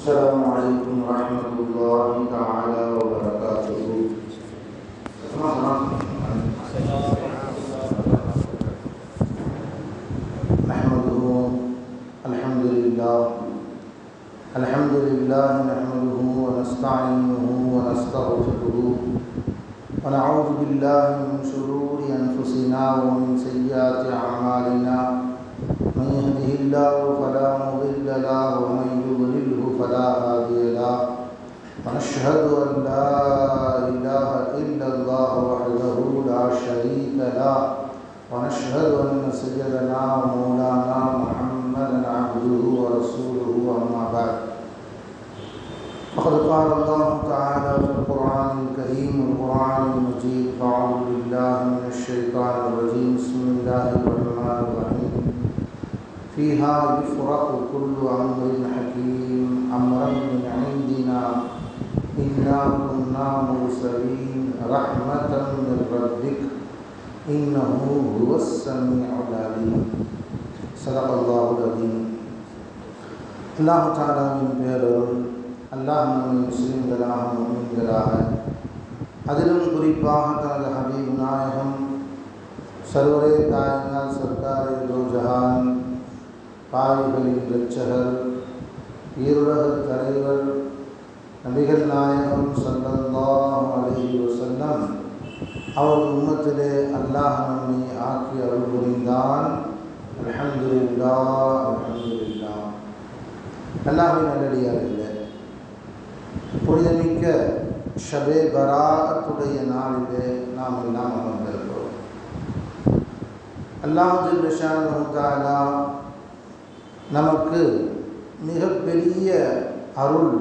السلام عليكم ورحمة الله تعالى وبركاته. نحمده الحمد لله نحمده ونستعينه ونستغفره ونعوذ بالله من شرور أنفسنا ومن سيئات أعمالنا. من يهده الله فلا مضل له ومن يضلله فلا هادي له. ونشهد أن لا إله إلا الله وحده لا شريك له. ونشهد أن سيدنا ومولانا محمدا عبده ورسوله. أما بعد، فقد قال الله تعالى في القرآن الكريم والقرآن المجيد: أعوذ بالله من الشيطان الرجيم. بسم الله الرحمن الرحيم. فيها يفرق كل أمر حكيم أمرا من عندنا إنا كنا مرسلين رحمة من ربك إنه هو السميع العليم. صدق الله العظيم. الله تعالى من பேரருள் அல்லாஹ் நம்மை முஸ்லிம்களாக முஃமின்களாக அதிலும் குறிப்பாக தனது ஹபீப் நாயகம் சர்வரே காயினாத் சர்க்காரே தோ ஜஹான் பாவிகளின் இரட்சகர் ஈருலகத் தலைவர் நபிகள் நாயகம் ஸல்லல்லாஹு அலைஹி வஸல்லம் அவர் உம்மத்திலே அல்லாஹ் நம்மை ஆக்கி அருள் புரிந்தான். அல்ஹம்துலில்லாஹ் அல்ஹம்துலில்லாஹ். அல்லாஹ்வின் நல்லடியார்களே, புனிதமிக்க ஷபே பராஅத்துடைய நாளிலே நாம் எல்லாம் அமர்ந்திருக்கிறோம். அல்லாஹ் ஜல்ல ஷானஹு தஆலா நமக்கு மிகப்பெரிய அருள்,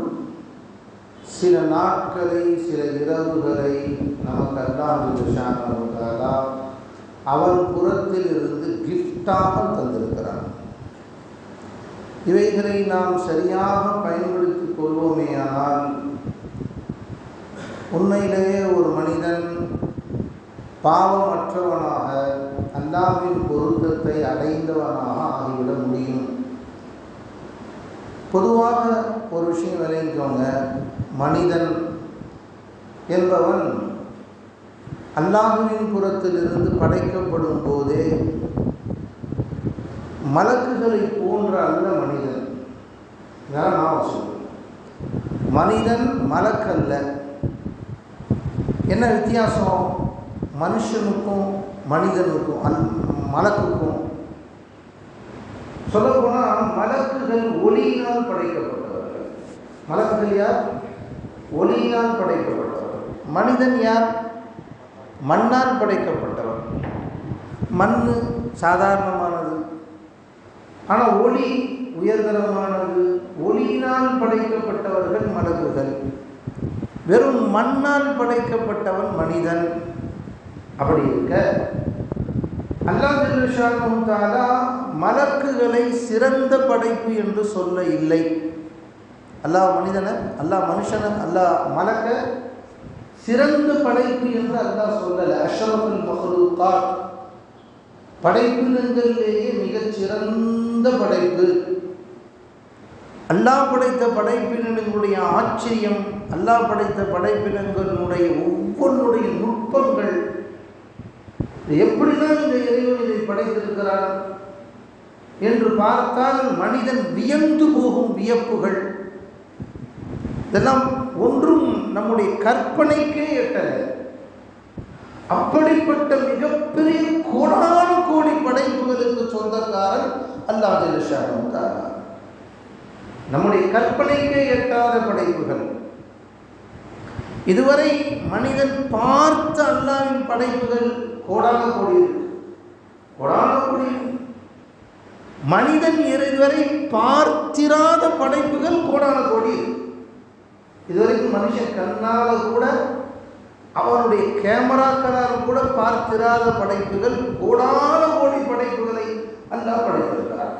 சில நாட்களை சில இரவுகளை நமக்கு அல்லாஹ் ஜல்ல ஷானஹு தஆலா அவன் புறத்தில் இருந்து கிஃப்டாக தந்திருக்கிறான். இவைகளை நாம் சரியாக பயன்படுத்திக் கொள்வோமேயானால் உண்மையிலேயே ஒரு மனிதன் பாவமற்றவனாக அல்லாஹ்வின் பொருத்தத்தை அடைந்தவனாக ஆகிவிட முடியும். பொதுவாக ஒரு விஷயம் விளைவிக்கோங்க, மனிதன் என்பவன் அல்லாஹ்வின் புறத்திலிருந்து படைக்கப்படும் போதே மலக்குகளை போன்ற அல்ல மனிதன். இதான் நான் சொல்லுவேன், மனிதன் மலக்கல்ல. என்ன வித்தியாசம் மனுஷனுக்கும் மனிதனுக்கும் மலக்குக்கும்? சொல்லப்போனால் மலக்குகள் ஒளியினால் படைக்கப்பட்டவர்கள். மலக்குகள் யார்? ஒளியினால் படைக்கப்பட்டவர். மனிதன் யார்? மண்ணால் படைக்கப்பட்டவர். மண் சாதாரணமானது, ஆனால் ஒளி உயர்தரமானது. ஒளியினால் படைக்கப்பட்டவர்கள் மலக்குகள். வெறும் மண்ணால் படைக்கப்பட்டவன் மனிதன். அப்படி இருக்க அல்லாஹ் ஜல்ல ஷானஹு தஆலா மலக்குகளை சிறந்த படைப்பு என்று சொல்ல இல்லை. அல்லாஹ் மனிதனை, அல்லாஹ் மனுஷனை, அல்லாஹ் மலக்க சிறந்த படைப்பு என்று அல்லாஹ் சொல்லலை. அஷ்ரஃபுல் மக்லூகாத், படைப்பினங்களிலேயே மிகச் சிறந்த படைப்பு. அல்லாஹ் படைத்த படைப்பினங்களுடைய ஆச்சரியம், அல்லாஹ் படைத்த படைப்பினங்களுடைய ஒவ்வொன்றுடைய நுட்பங்கள், எப்படிதான் இந்த இறைவன் இதை படைத்திருக்கிறார் என்று பார்த்தால் மனிதன் வியந்து போகும் வியப்புகள். இதெல்லாம் ஒன்றும் நம்முடைய கற்பனைக்கே எட்டல. அப்படிப்பட்ட மிகப்பெரிய கோடான கோடி படைப்புகளுக்கு சொந்தக்காரன் அல்லாஹ் ஜல்ல ஷானஹு தஆலா. நம்முடைய கற்பனைக்கே எட்டாத படைப்புகள். இதுவரை மனிதன் பார்த்த அல்லாஹ்வின் படைப்புகள் கோடான கோடி இருக்கு, கோடான கோடி. மனிதன் இதுவரை பார்த்திராத படைப்புகள் கோடான கோடி. இதுவரைக்கும் மனுஷன் கண்ணால கூட, அவனுடைய கேமராக்களால் கூட பார்த்திராத படைப்புகள், கோடான கோடி படைப்புகளை அல்லாஹ் படைத்திருக்கிறார்.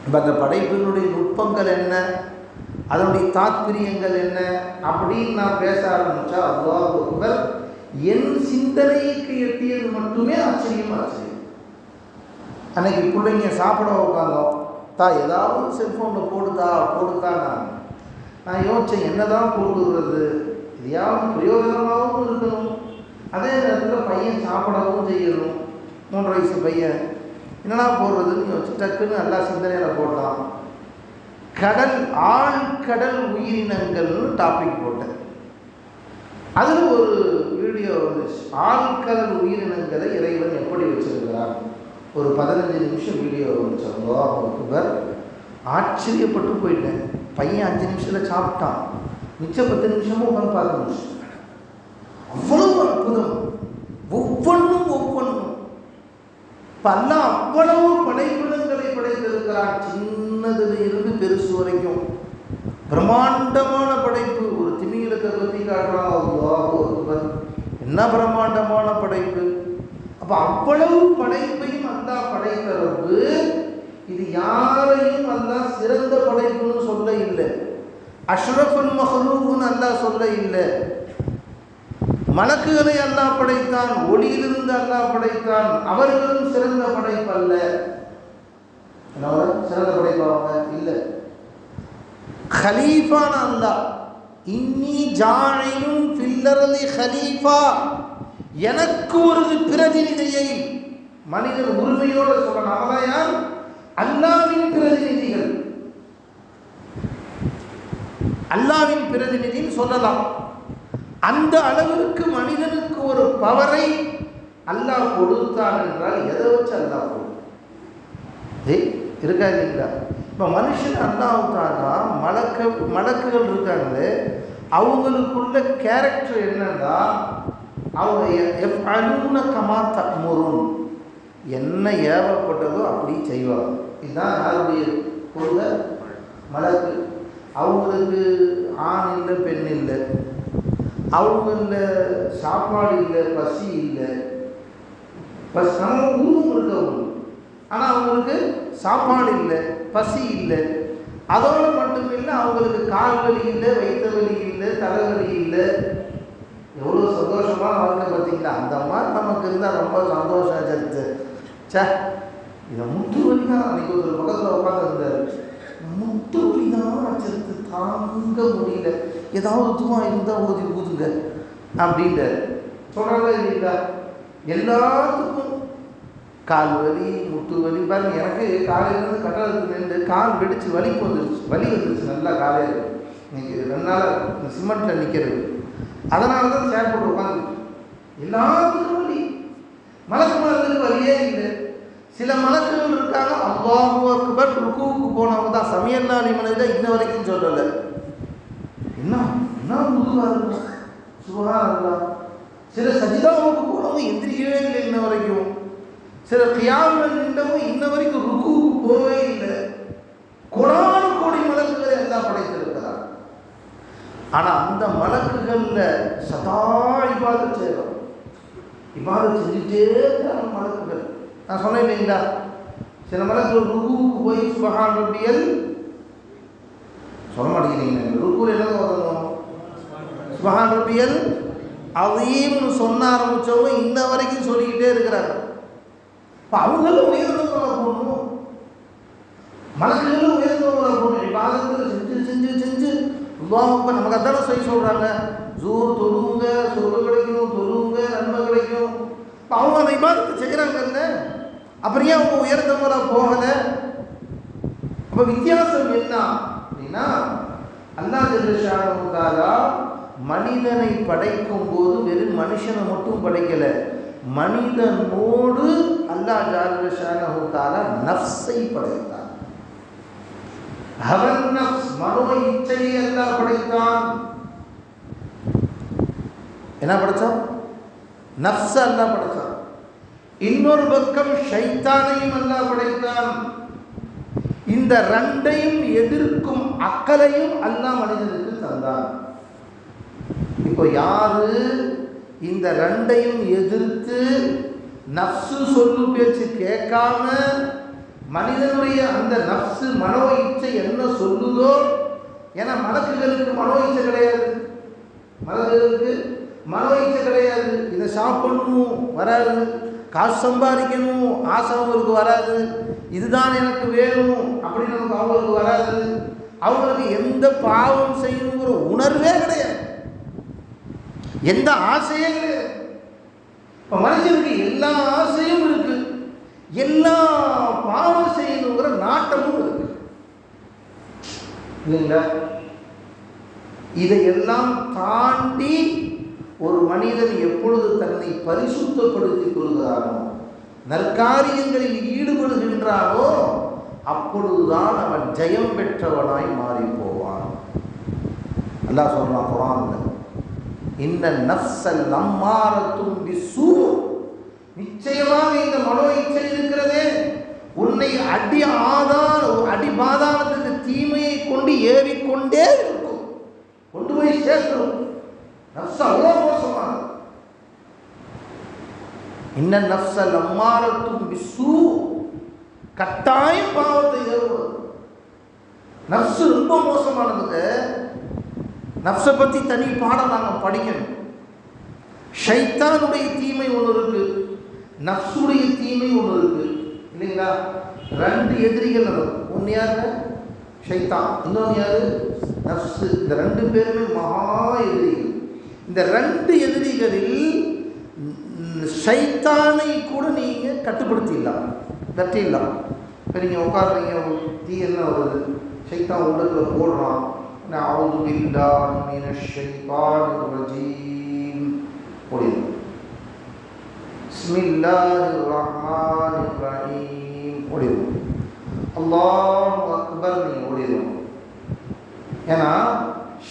இப்போ அந்த படைப்புகளுடைய நுட்பங்கள் என்ன, அதனுடைய தாத்பரியங்கள் என்ன அப்படின்னு நான் பேச ஆரம்பித்தா அல்லாஹ் அக்பர், என் சிந்தனைக்கு எட்டியது மட்டுமே ஆச்சரியம். அன்னைக்கு பிள்ளைங்க சாப்பிட உட்காந்தோம், ஏதாவது செல்ஃபோனில் போடுதா நான் யோசித்தேன், என்ன தான் போட்டுறது, எதையாவது பிரயோஜனமாகவும் இருக்கணும், அதே நேரத்தில் பையன் சாப்பிடவும் செய்யணும். 3 வயசு பையன் என்னன்னா போடுறதுன்னு யோசிச்சு டக்குன்னு நல்லா சிந்தனையில் போட்டான். ஆழ்கடல் உயிரினங்கள்னு டாபிக் போட்டேன். அதில் ஒரு வீடியோ வந்துச்சு. ஆழ்கடல் உயிரினங்களை இறைவன் எப்படி வச்சிருக்கிறார், ஒரு 15 நிமிஷம் வீடியோ வந்துச்சு. அல்லாஹ் ஆச்சரியப்பட்டு போயிட்டேன். பையன் 5 நிமிஷத்தில் சாப்பிட்டான், மிச்சம் 10 நிமிஷமும் உட்காந்து பார்க்க முடிச்சு. அவ்வளவு அற்புதம், ஒவ்வொன்றும் இப்போ அல்லாஹ் அவ்வளவு படைப்பிடங்களை படைத்திருக்கிறான். சின்னதுல இருந்து பெருசு வரைக்கும் பிரம்மாண்டமான படைப்பு. ஒரு திமிங்கலத்தை பற்றி காட்டுறாங்க, என்ன பிரம்மாண்டமான படைப்பு. அப்போ அவ்வளவு படைப்பையும் அல்லாஹ் படைத்தரவு. இது யாரையும் அல்லாஹ் சிறந்த படைப்புன்னு சொல்ல இல்லை, அஷ்ரஃபுல் மஹ்லூக்னு அல்லாஹ் சொல்ல இல்லை. மலக்குகளை அல்லாஹ் படைத்தான், ஒளியிலிருந்து அல்லாஹ் படைத்தான், அவர்களும் சிறந்த படைப்பு அல்ல. சிறந்த படைப்பாங்க இல்லை. खलीफा ना अल्लाह इन्नी जाइलुन फिल अर्दि खलीफा எனக்கு ஒரு பிரதிநிதியை மனிதன் உரிமையோடு சொல்லலாம். அவன் யார்? அல்லாஹ்வின் பிரதிநிதிகள், அல்லாஹ்வின் பிரதிநிதின்னு சொல்லலாம். அந்த அளவிற்கு மனிதனுக்கு ஒரு பவரை அல்லாஹ் கொடுத்தான் என்றால் எதை வச்சு அல்லாஹ் இருக்கா இல்லைங்களா? இப்போ மனுஷன் அல்லாஹ்வுத்தானா மலக்குகள் இருக்காங்களே, அவங்களுக்குள்ள கேரக்டர் என்னன்னா அவங்க எஃப்அலூன கமா தஅமுருன், என்ன ஏவப்பட்டதோ அப்படி செய்வாங்க. இதுதான் யாருடைய கொள்கை? மலக்கு. அவங்களுக்கு ஆண் இல்லை பெண் இல்லை, அவங்களில் சாப்பாடு இல்லை பசி இல்லை. நம்ம உருவம் இருக்கு அவங்களுக்கு, ஆனால் அவங்களுக்கு சாப்பாடு இல்லை பசி இல்லை. அதோடு மட்டும் இல்லை, அவங்களுக்கு கால் வலி இல்லை, வயிற்று வலி இல்லை, தலைவலி இல்லை. எவ்வளோ சந்தோஷமான வாழ்க்கை பார்த்தீங்களா? அந்த மாதிரி நமக்கு இருந்தால் ரொம்ப சந்தோஷம். சத்து சே இதை முட்டு வலி தான். அன்றைக்கி ஒரு பக்கத்தில் உட்காந்துருந்தார், முட்டு வலி தான் அச்சத்து தாங்க முடியல, ஏதாவது துவா இருந்தால் ஓதி ஊதுங்க அப்படின்றார். சொல்கிறாங்க இல்லைங்களா? எல்லாத்துக்கும் கால் வலி முட்டு வலி பாருங்க. எனக்கு காலையிலேருந்து கட்டளத்துக்கு நின்று கால் வெடித்து வலி வந்துருச்சு நல்லா. காலையில் இன்னைக்கு 2 நாளாக சிமெண்ட்டில் நிற்கிறது, அதனால தான் சேர் போட்டு உட்காந்து. எல்லாத்துக்கும் வலி. மலக்குமார்களுக்கு வலியே இல்லை. சில மலக்குகள் இருக்காங்க, அல்லாஹு அக்பர் ருக்குவுக்கு போனவங்க தான். சமையல்லா நிமனதை இன்ன வரைக்கும் சொல்லலை. என்ன முதுவாக இருக்கும், சுபஹானல்லாஹ். சில சஜிதாவுக்கு போனவங்க எந்திரிக்கவே இல்லை இன்ன வரைக்கும். சில கியாமில் நின்றவங்க இன்ன வரைக்கும் ருக்குவுக்கு போகவே இல்லை. கோடான கோடி மலக்குகளை எல்லாம் படைத்திருக்கிறார். ஆனால் அந்த மலக்குகளில் சதா இபாதத் செய்கிறோம், இபாதத் செஞ்சுட்டே இருக்கிற மலக்குகள். நான் சொன்னேன் இல்லைங்களா, சில மலக்குகள் ருக்குவுக்கு போய் சுபஹான் ரப்பியல் சொல்ல மாட்டேங்கிறீங்க. ருக்குவில் என்ன சொல்லணும்? சுபஹான் ரப்பியல் அஸீம்னு சொன்ன ஆரம்பித்தவங்க இன்ன வரைக்கும் சொல்லிக்கிட்டே இருக்கிறாங்க. இப்போ அவங்களும் உயர்ந்தவங்களை போகணும், மலக்குகளும் உயர்ந்தவங்களை போகணும். இபாதத்தில் செஞ்சு இப்போ நமக்கு அதான செய்ய சொல்கிறாங்க. தொழுவுங்க சொர்க்கம் கிடைக்கும், தொழுவுங்க நன்மை கிடைக்கும். இப்போ அவங்க அந்த இபாதத்தை செய்கிறாங்கல்ல, அப்புறம் ஏன் அவங்க உயர்ந்தவங்களாக போகலை? அப்போ வித்தியாசம் என்ன அப்படின்னா, அல்லாஹ் ஜல்ல ஷானஹு தஆலா மனிதனை படைக்கும் போது வெறும் மனுஷனை மட்டும் படைக்கலை, மனிதனோடு அல்லாஹ் ஜல்ல ஷானஹு தஆலா நஃப்ஸை படைத்தார். அவன் நஃப்ஸ் மனோ இச்சையை அல்லாஹ் படைத்தான். என்ன படைத்தான்? நஃப்ஸ் அல்லாஹ் படைத்தான். இன்னொரு பக்கம் ஷைத்தானையும் அல்லாஹ் படைத்தான். இந்த ரெண்டையும் எதிர்க்கும் அக்கலையும் அல்லாஹ் மனிதனுக்கு தந்தான். இப்போ யாரு இந்த ரெண்டையும் எதிர்த்து நஃப்ஸு சொல்லு பேச்சு கேட்காம மனிதனுடைய அந்த நஃப்ஸு மனோ இச்சை என்ன சொல்லுதோ, ஏன்னா மலக்குகளுக்கு மனோ இச்சை கிடையாது, மலக்குகளுக்கு மனோ இச்சை கிடையாது. இதை சாப்பிடணும் வராது, காசு சம்பாதிக்கணும் ஆசை அவங்களுக்கு வராது. இதுதான் எனக்கு வேணும் அப்படின்னு நமக்கு அவங்களுக்கு வராது. அவங்களுக்கு எந்த பாவம் செய்யணுங்கிற உணர்வே கிடையாது, எந்த ஆசையே கிடையாது. இப்போ மனுஷனுக்கு எல்லா ஆசையும் இருக்கு, எல்லா பாவம் செய்யணுங்கிற நாட்டமும் இருக்கு இல்லைங்களா? இதையெல்லாம் தாண்டி ஒரு மனிதன் எப்பொழுது தன்னை பரிசுத்தப்படுத்திக் கொள்கிறானோ, நற்காரியங்களில் ஈடுபடுகின்றானோ, அப்பொழுதுதான் அவன் ஜெயம் பெற்றவனாய் மாறி போவான். அல்லாஹ் சொல்றான் குர்ஆன்ல, இன்ன நஃப்ஸல் லம்மாரத்தும் பிஸ்ஸூ, நிச்சயமாக இந்த மனோ இச்சை இருக்கிறதே உன்னை அடி பாதாளத்துக்கு தீமையை கொண்டு ஏறிக்கொண்டே இருக்கும், கொண்டு போய் சேர்க்கும். நஃப்ஸ் அவ்வளோ மோசமானது. இன்ன நஃப்ஸல் லம்மாரத்தும் பிஸ்ஸூ, கட்டாயம் பாவத்தை ஏறுவது. நஃப்ஸ் ரொம்ப மோசமானதுங்க. நஃப்ஸை பற்றி தனி பாடம் நாங்கள் படிக்கணும். ஷைத்தானுடைய தீமை ஒன்று இருக்கு, நஃப்ஸுடைய தீமை ஒன்று இருக்கு இல்லைங்களா? ரெண்டு எதிரிகள் நடக்கும். ஒன்று யாரு? ஷைத்தான். இன்னொன்று யாரு? நஃப்ஸ். இந்த ரெண்டு பேருமே மகா எதிரிகள். இந்த ரெண்டு எதிரிகளில் ஷைத்தானை கூட நீங்கள் கட்டுப்படுத்திடலாம், வெற்றிடலாம். இப்போ நீங்கள் உட்காடுறீங்க, தீ என்ன வருது, ஷைத்தான் உள்ளத்தில் போடுறான், அஊது பில்லாஹி மினஷ் ஷைத்தானிர் ரஜீம் ஓடிடும், பிஸ்மில்லாஹிர் ரஹ்மானிர் ரஹீம் ஓடிடும், அல்லாஹு அக்பர் நீங்கள் ஓடிடும். ஏன்னா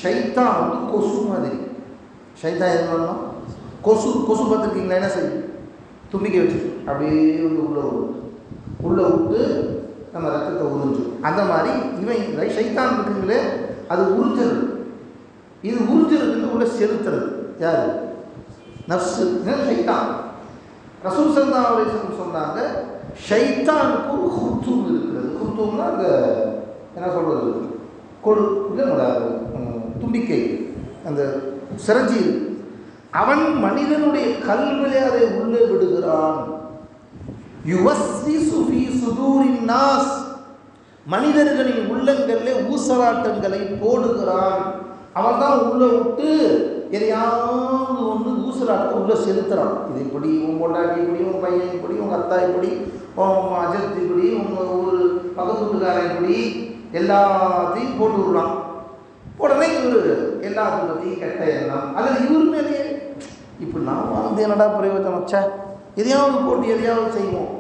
ஷைத்தான் வந்து கொசு மாதிரி. ஷைத்தான் என்ன பண்ணணும்? கொசு பார்த்துருக்கீங்களா? என்ன செய்யும்? தும்பிக்கை வச்சு அப்படியே உள்ளே விட்டு நம்ம ரத்தத்தை உறிஞ்சும். அந்த மாதிரி இவன் ஷைத்தான் இருக்குங்களே, அது உறிஞ்சுறது. இது உறிஞ்சுறதுன்னு உள்ள செலுத்துறது யார்? நஃப்ஸ், ஷைத்தான். ரசூல் ஸல்லல்லாஹு அலைஹி வஸல்லம் சொன்னாங்க, ஷைத்தானுக்கு ஒரு குர்தூம் இருக்கிறது. குர்தூம்னா அந்த என்ன சொல்கிறது, தும்பிக்கை, அந்த சிரஞ்சி. அவன் மனிதனுடைய கல்விலே அதை உள்ளே விடுகிறான். யுவஸ்விசு ஃபீ சுதூரின் நாஸ், மனிதர்களின் உள்ளங்களிலே ஊசலாட்டங்களை போடுகிறான். அவன் தான் உள்ளே விட்டு எதையாவது ஒன்று ஊசலாட்டம் உள்ளே செலுத்துகிறான். இது இப்படி, உன் பொண்டாட்டி இப்படி, உன் பையன் இப்படி, உங்கள் அத்தா இப்படி, உன் அஜத் இப்படி, உங்கள் ஒரு பக்கத்து வீட்டுக்காரன் இப்படி, எல்லாத்தையும் போட்டு விடுறான். உடனே இவர் எல்லாத்தையும் பற்றி கெட்ட எண்ணம், அல்லது இவர் மேலேயே இப்போ நான் வந்து என்னடா பிரயோஜனம் வச்சா, எதையாவது போட்டு எதையாவது செய்வோம்,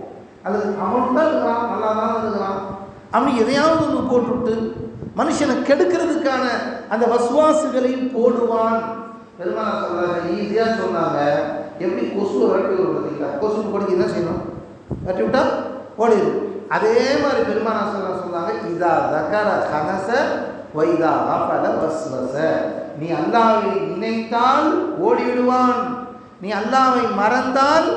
அல்லது அவன் தான் இருக்கிறான், நல்லா தான் இருக்கிறான், அவன் எதையாவது ஒன்று போட்டுவிட்டு மனுஷனை கெடுக்கிறதுக்கான அந்த வசுவாசுகளையும் போடுவான். பெருமாள் சொல்கிறாங்க, ஈஸியாக சொன்னாங்க, எப்படி கொசுவை விரட்டி விடுறது பார்த்தீங்களா? கொசு படிக்க என்ன செய்யணும்? விரட்டி விட்டா ஓடிடும். அதே மாதிரி பெருமாள் சொன்னாங்க, இதா தகர கனச வைதா ஆஃபல வஸ்வச, நீ அல்லாஹ்வை நினைத்தால் ஓடிவிடுவான், நீ அல்லாஹ்வை மறந்தால்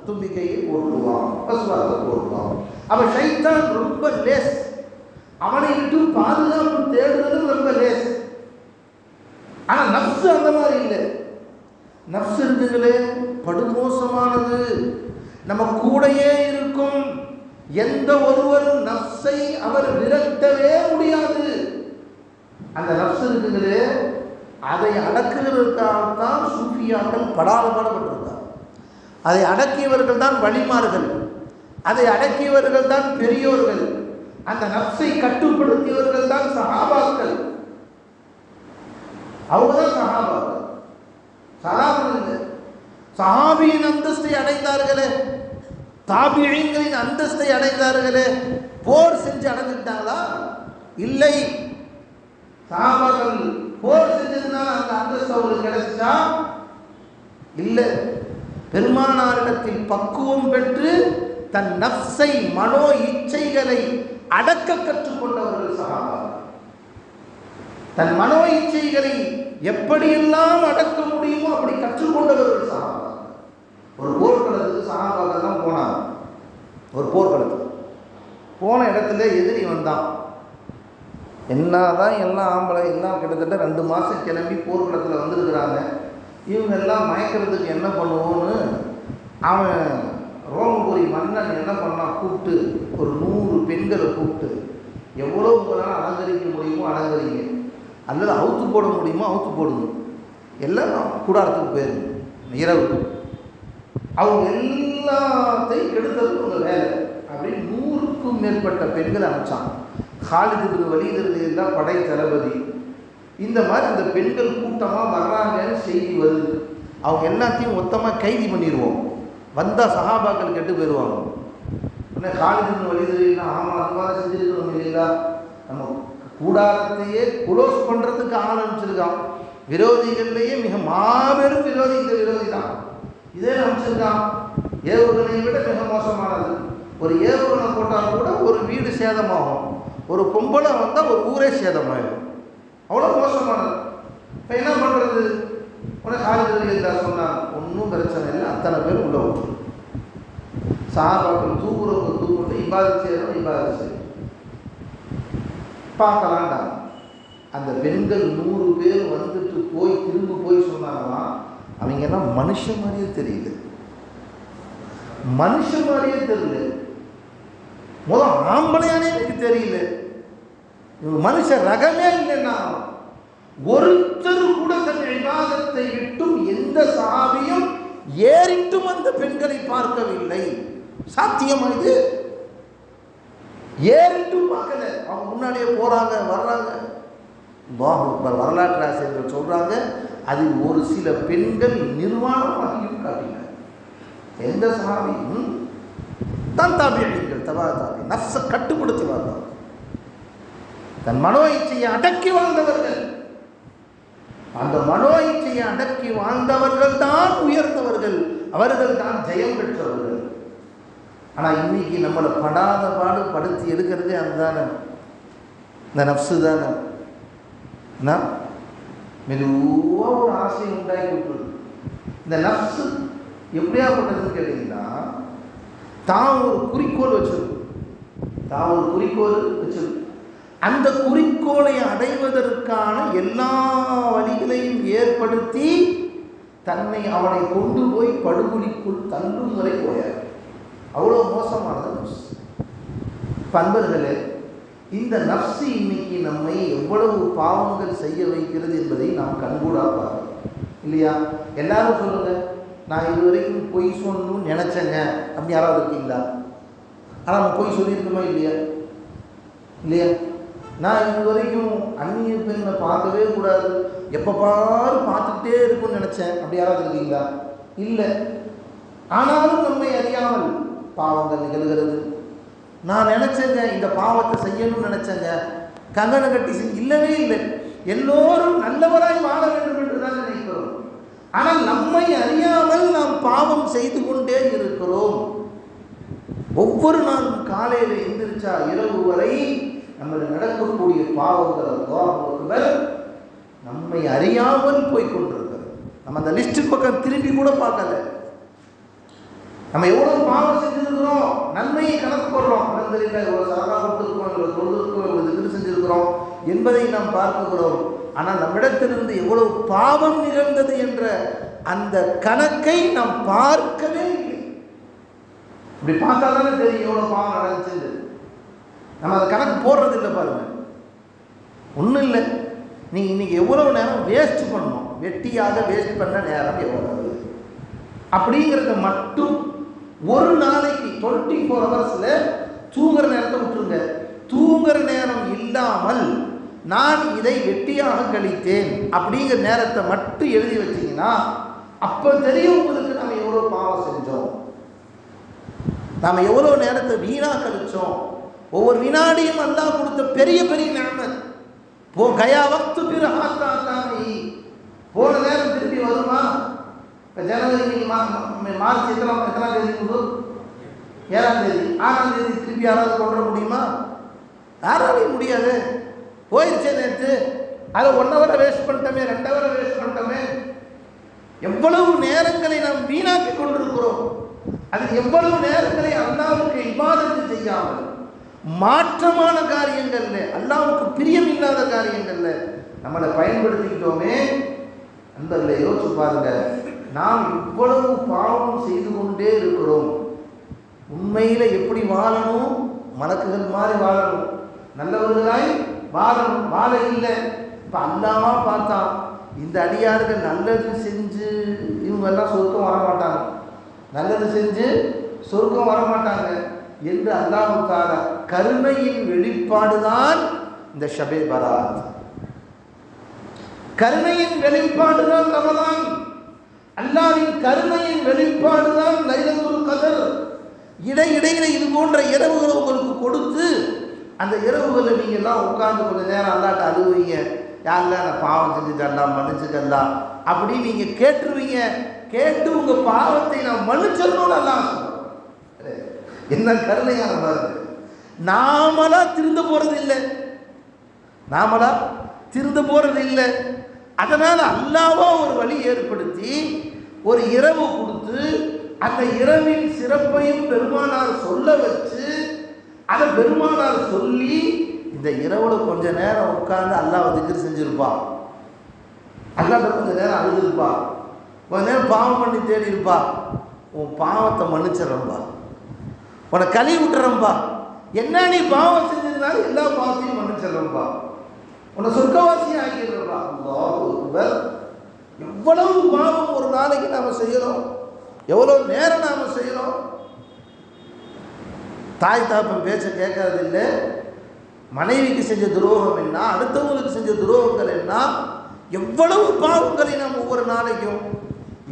தும்பிக்கையை போடுவான், வஸ்வசை போடுவான். அப்போ ஷைத்தான் ரொம்ப லேஸ், அவனை விட்டு பாதுகாப்பு தேடுறதும் ரொம்ப லேஸ். ஆனால் நஃப்ஸ் அந்த மாதிரி இல்லை. நஃப்ஸ் இருக்குங்களே படுமோசமானது, நம்ம கூடையே இருக்கும். எந்த ஒருவரும் நஃப்ஸை அவர் விரட்டவே முடியாது. அந்த நஃப்ஸ் இருக்குங்களே, அதை அடக்குகிறதுக்காகத்தான் சூஃபியாக்கள் பாடுபட்டிருக்கார். அதை அடக்கியவர்கள் தான் வழிமார்கள், அதை அடக்கியவர்கள் தான் பெரியோர்கள், அந்த நஃப்ஸை கட்டுப்படுத்தியவர்கள் தான் சஹாபாக்கள். அவங்க தான் சஹாபாக்கள். சஹாபியின் அந்தஸ்தை அடைந்தார்களே, தாபிஈன்களின் அந்தஸ்தை அடைந்தார்களே, போர் செஞ்சு அடைஞ்சிட்டாங்களா? இல்லை. சஹாபாக்கள் போர் செஞ்சதுனால அந்த அந்தஸ்து அவங்களுக்கு கிடைச்சா? இல்லை. பெருமானாரிடத்தில் பக்குவம் பெற்று தன் நஃப்ஸை, மனோ இச்சைகளை அடக்க கற்றுக்கொண்டவர்கள் சஹாபாக்கள். தன் மனோ இச்சைகளை எப்படியெல்லாம் அடக்க முடியுமோ அப்படி கற்றுக்கொண்டவர்கள் சஹாபாக்கள். ஒரு போர்க்களத்துக்கு சஹாபாக்கள் தான் போனாங்க. ஒரு போர்க்களத்துக்கு போன இடத்துல எதிரி வந்தான். என்னதான் எல்லாம் ஆம்பளை எல்லாம் கிட்டத்தட்ட 2 மாதம் கிளம்பி போர்க்களத்தில் வந்திருக்கிறாங்க. இவங்க எல்லாம் மயக்கிறதுக்கு என்ன பண்ணுவோன்னு அவன் ரோமபுரி மன்னன் என்ன பண்ணால் கூப்பிட்டு ஒரு 100 பெண்களை கூப்பிட்டு எவ்வளோ உங்களால் அலங்கரிக்க முடியுமோ அலங்கரிங்க, அல்லது அவுத்து போட முடியுமோ அவுத்து போடுங்க, எல்லாம் கூடாரத்துக்கு போயிருங்க இரவு. அவங்க எல்லாத்தையும் கெடுத்தது உங்கள் வேலை அப்படின்னு 100க்கும் மேற்பட்ட பெண்கள் அனுப்பிச்சாங்க. காலித் இப்னு வலீத் தான் படை தளபதி. இந்த மாதிரி அந்த பெண்கள் கூட்டமாக வர்றாங்கன்னு செய்தி வருது. அவங்க எல்லாத்தையும் மொத்தமாக கைது பண்ணிடுவோம், வந்தால் சஹாபாக்கள் கெட்டு போயிடுவாங்க. உடனே காலித் இப்னு வலீத் ஆமாம் அது மாதிரி செஞ்சுருக்கணும் இல்லைங்களா, நம்ம கூடாரத்தையே குளோஸ் பண்ணுறதுக்கு ஆள் அனுப்பிச்சிருக்கான். விரோதிகள்லேயே மிக மாபெரும் விரோதி இந்த விரோதி தான். இதே அனுப்பிச்சிருக்கான். ஏவுகணையை விட மிக மோசமானது. ஒரு ஏவுகணை போட்டால் கூட ஒரு வீடு சேதமாகும், ஒரு பொம்பளை வந்தால் ஒரு ஊரே சேதமாயிடும், அவ்வளோ மோசமானது. இப்போ என்ன பண்ணுறது? உடனே காலித் சொன்னாங்க, ஒன்றும் பிரச்சனை இல்லை, அத்தனை பேர் உள்ள விட்டு சஹாபாக்கள் தூக்குறவங்க தூக்கிட்டு இபாதத் செய்யணும் இபாதத் செய்யணும் பார்க்கலான்டாங்க. அந்த பெண்கள் 100 பேர் வந்துட்டு போய் திரும்ப போய் சொன்னாங்களாம், அவங்க எல்லாம் மனுஷன் மாதிரியே தெரியல, மனுஷன் மாதிரியே தெரியல, முதல் ஆம்பளையானே எனக்கு தெரியல, இவங்க மனுஷ ரகமே இல்லைன்னா ஒருத்தர் கூட தன் இபாதத்தை விட்டும் எந்த சஹாபியும் ஏறிட்டும் அந்த பெண்களை பார்க்கவில்லை. சாத்தியமா இது? ஏறிட்டும் பார்க்கல, அவங்க முன்னாடியே போறாங்க வர்றாங்க. வரலாற்று ஆசிரியர்கள் சொல்றாங்க, அதில் ஒரு சில பெண்கள் நிர்வாணமாகியும் காட்டினார். எந்த சஹாபியும் தான் தாபியீன்கள் தபா தாபி நஃப்ஸை கட்டுப்படுத்தி வாழ்ந்தார், தன் மனோ இச்சையை அடக்கி வாழ்ந்தவர்கள். அந்த மனோ இச்சையை அடக்கி வாழ்ந்தவர்கள் தான் உயர்ந்தவர்கள், அவர்கள் தான் ஜெயம் பெற்றவர்கள். ஆனால் இன்னைக்கு நம்மளை படாத பாடு படுத்தி எடுக்கிறதே அதுதானே, இந்த நஃப்ஸு தானே. மெதுவாக ஒரு ஆசையை உண்டாக்கி விட்டுருது. இந்த நஃப்ஸு எப்படியாப்பட்டதுன்னு கேட்டீங்கன்னா, தான் ஒரு குறிக்கோள் வச்சிருக்கும், தான் ஒரு குறிக்கோள் வச்சிருக்கும். அந்த குறிக்கோளை அடைவதற்கான எல்லா வழிகளையும் ஏற்படுத்தி தன்னை அவனை கொண்டு போய் படுகொலிக்குள் தள்ளும் வரை போயார். அவ்வளோ மோசமானது நஃப்ஸ். பண்பர்களே, இந்த நஃப்ஸ் இன்னைக்கு நம்மை எவ்வளவு பாவங்கள் செய்ய வைக்கிறது என்பதை நாம் கண்கூடா பார்க்கிறோம் இல்லையா? எல்லாரும் சொல்லுங்க, நான் இது வரைக்கும் பொய் சொல்லணும்னு நினைச்சேங்க அப்படி யாராவது இருக்கீங்களா? ஆனால் நம்ம பொய் சொல்லியிருக்கோமா இல்லையா? இல்லையா? நான் இது வரைக்கும் அந்நிய பெண்ணை பார்க்கவே கூடாது, எப்போ பாரு பார்த்துக்கிட்டே இருக்கும்னு நினச்சேன் அப்படி யாராவது இருக்கீங்களா? இல்லை. ஆனாலும் நம்மை அறியாமல் பாவங்கள் நிகழ்கிறது. நான் நினச்சேங்க இந்த பாவத்தை செய்யணும்னு நினச்சேங்க, கங்கணம் கட்டி இல்லவே இல்லை. எல்லோரும் நல்லவராய் வாழ வேண்டும் என்று தான் நினைக்கிறோம். ஆனால் நம்மை அறியாமல் நாம் பாவம் செய்து கொண்டே இருக்கிறோம். ஒவ்வொரு நாளும் காலையில் எந்திரிச்சா இரவு வரை நம்மளுக்கு நடக்கக்கூடிய பாவங்கள் நம்மை அறியாமல் போய்கொண்டிருக்கிறது. நம்ம அந்த லிஸ்ட் பக்கம் திரும்பி கூட பார்க்கல. நம்ம எவ்வளவு பாவம் செஞ்சிருக்கிறோம், நன்மையை கணக்கு போடுறோம், இவ்வளவு சரதா கொடுத்துருக்கோம், இவ்வளவு தொழுதுருக்கோம், இவ்வளவு திரு செஞ்சிருக்கிறோம் என்பதை நாம் பார்க்கிறோம். ஆனால் நம்மிடத்திலிருந்து எவ்வளவு பாவம் நிகழ்ந்தது என்ற அந்த கணக்கை நாம் பார்க்கவே இல்லை. இப்படி பார்த்தா தானே தெரியும் எவ்வளவு பாவம் நடந்துச்சு. நம்ம அந்த கணக்கு போடுறது இல்லை. பாருங்க, ஒன்றும் இல்லை. நீங்கள் இன்னைக்கு எவ்வளவு நேரம் வேஸ்ட் பண்ணணும், வெட்டியாக வேஸ்ட் பண்ண நேரம் எவ்வளவு அப்படிங்கிறத மட்டும் ஒரு நாளைக்கு 24 ஹவர்ஸில் தூங்குற நேரத்தை விட்டுருங்க. தூங்குற நேரம் இல்லாமல் நான் இதை வெட்டியாக கழித்தேன் அப்படிங்கிற நேரத்தை மட்டும் எழுதி வச்சிங்கன்னா அப்போ தெரியும் உங்களுக்கு நம்ம எவ்வளோ பாவம் செஞ்சோம், நாம் எவ்வளோ நேரத்தை வீணாக கழிச்சோம். ஒவ்வொரு வினாடியும் அல்லாஹ் கொடுத்த பெரிய பெரிய நியமத். கயா வக்து பிற ஹாத்தானி, போன நேரம் திருப்பி வருமா? ஜனவரி மார்ச் எத்தனாம் தேதி முதல் 7ஆம் தேதி 6ஆம் தேதி திருப்பி யாராவது கொண்டு வர முடியுமா? யாராலையும் முடியாது. போயிடுச்சே நேற்று, அதை 1 ஹவரை வேஸ்ட் பண்ணிட்டோமே, 2 ஹவரை வேஸ்ட் பண்ணிட்டோமே. எவ்வளவு நேரங்களை நாம் வீணாக்கி கொண்டிருக்கிறோம். அது எவ்வளவு நேரங்களை அல்லாஹ்வுக்கு இபாதத் செய்யாமல் மாற்றமான காரியங்கள்ல, அல்லாஹ்வுக்கு பிரியமில்லாத காரியங்கள்ல நம்மளை பயன்படுத்திக்கிட்டோமே. நண்பர்களை யோசிச்சு பாருங்க, நாம் இவ்வளவு பாவம் செய்து கொண்டே இருக்கிறோம். உண்மையில் எப்படி வாழணும்? மலக்குகள் மாதிரி வாழணும், நல்லவர்களாய் வாழணும். வாழ இல்லை. இப்போ அல்லாமா பார்த்தா இந்த அடியார்கள் நல்லது செஞ்சு இவங்கெல்லாம் சொர்க்கம் வரமாட்டாங்க, நல்லது செஞ்சு சொர்க்கம் வரமாட்டாங்க என்று அல்லாஹ் தஆலா கருணையின் வெளிப்பாடு தான் இந்த ஷபே பராத். கருணையின் வெளிப்பாடு தான் ரமலான். அல்லாஹ்வின் கருணையின் வெளிப்பாடு தான் லைலத்துல் கத்ர். இடையிடையில இது போன்ற இரவுகளை உங்களுக்கு கொடுத்து அந்த இரவுகளை நீங்கள் எல்லாம் உட்கார்ந்து கொஞ்ச நேரம் அல்லாட்ட அழுவீங்க. யாரெல்லாம் நான் பாவம் செஞ்சுட்டேன்லாம் மன்னிச்சுக்கலாம் அப்படின்னு நீங்கள் கேட்டுருவீங்க. கேட்டு உங்கள் பாவத்தை நான் மன்னிச்சிடணும்னு அல்லாஹ் சொல்றேன். என்ன கருணையான பாருங்க. நாமளா திருந்த போறது இல்லை, நாமளா திருந்த போறது இல்லை. அதனால் அல்லாஹ்வா ஒரு வழி ஏற்படுத்தி ஒரு இரவு கொடுத்து அந்த இரவின் சிறப்பையும் பெருமானார் சொல்ல வச்சு அதை பெருமானார் சொல்லி இந்த இரவுல கொஞ்ச நேரம் உட்கார்ந்து அல்லாஹ் திக்ர் செஞ்சிருப்பான், அல்லாஹ் கொஞ்ச நேரம் அழுதுருப்பா, கொஞ்ச நேரம் பாவம் பண்ணி தேடி இருப்பா. உன் பாவத்தை மன்னிச்சிடறம்பா, உன்னை கழுவி விட்டுறம்பா, என்ன நீ பாவம் செஞ்சதுனால எல்லா பாவத்தையும் மன்னிச்சிடறம்பா, உன்னை சொர்க்கவாசியும் ஆக்கிடுறா. அல்லாஹ் அக்பர். எவ்வளவு பாவம் ஒரு நாளைக்கு நாம் செய்யறோம், எவ்வளோ நேரம் நாம் செய்யறோம். தாய் தாப்பன் பேச்ச கேட்கறது இல்லை, மனைவிக்கு செஞ்ச துரோகம் என்ன, அடுத்தவங்களுக்கு செஞ்ச துரோகங்கள் என்ன, எவ்வளவு பாவங்களை நாம் ஒவ்வொரு நாளைக்கும்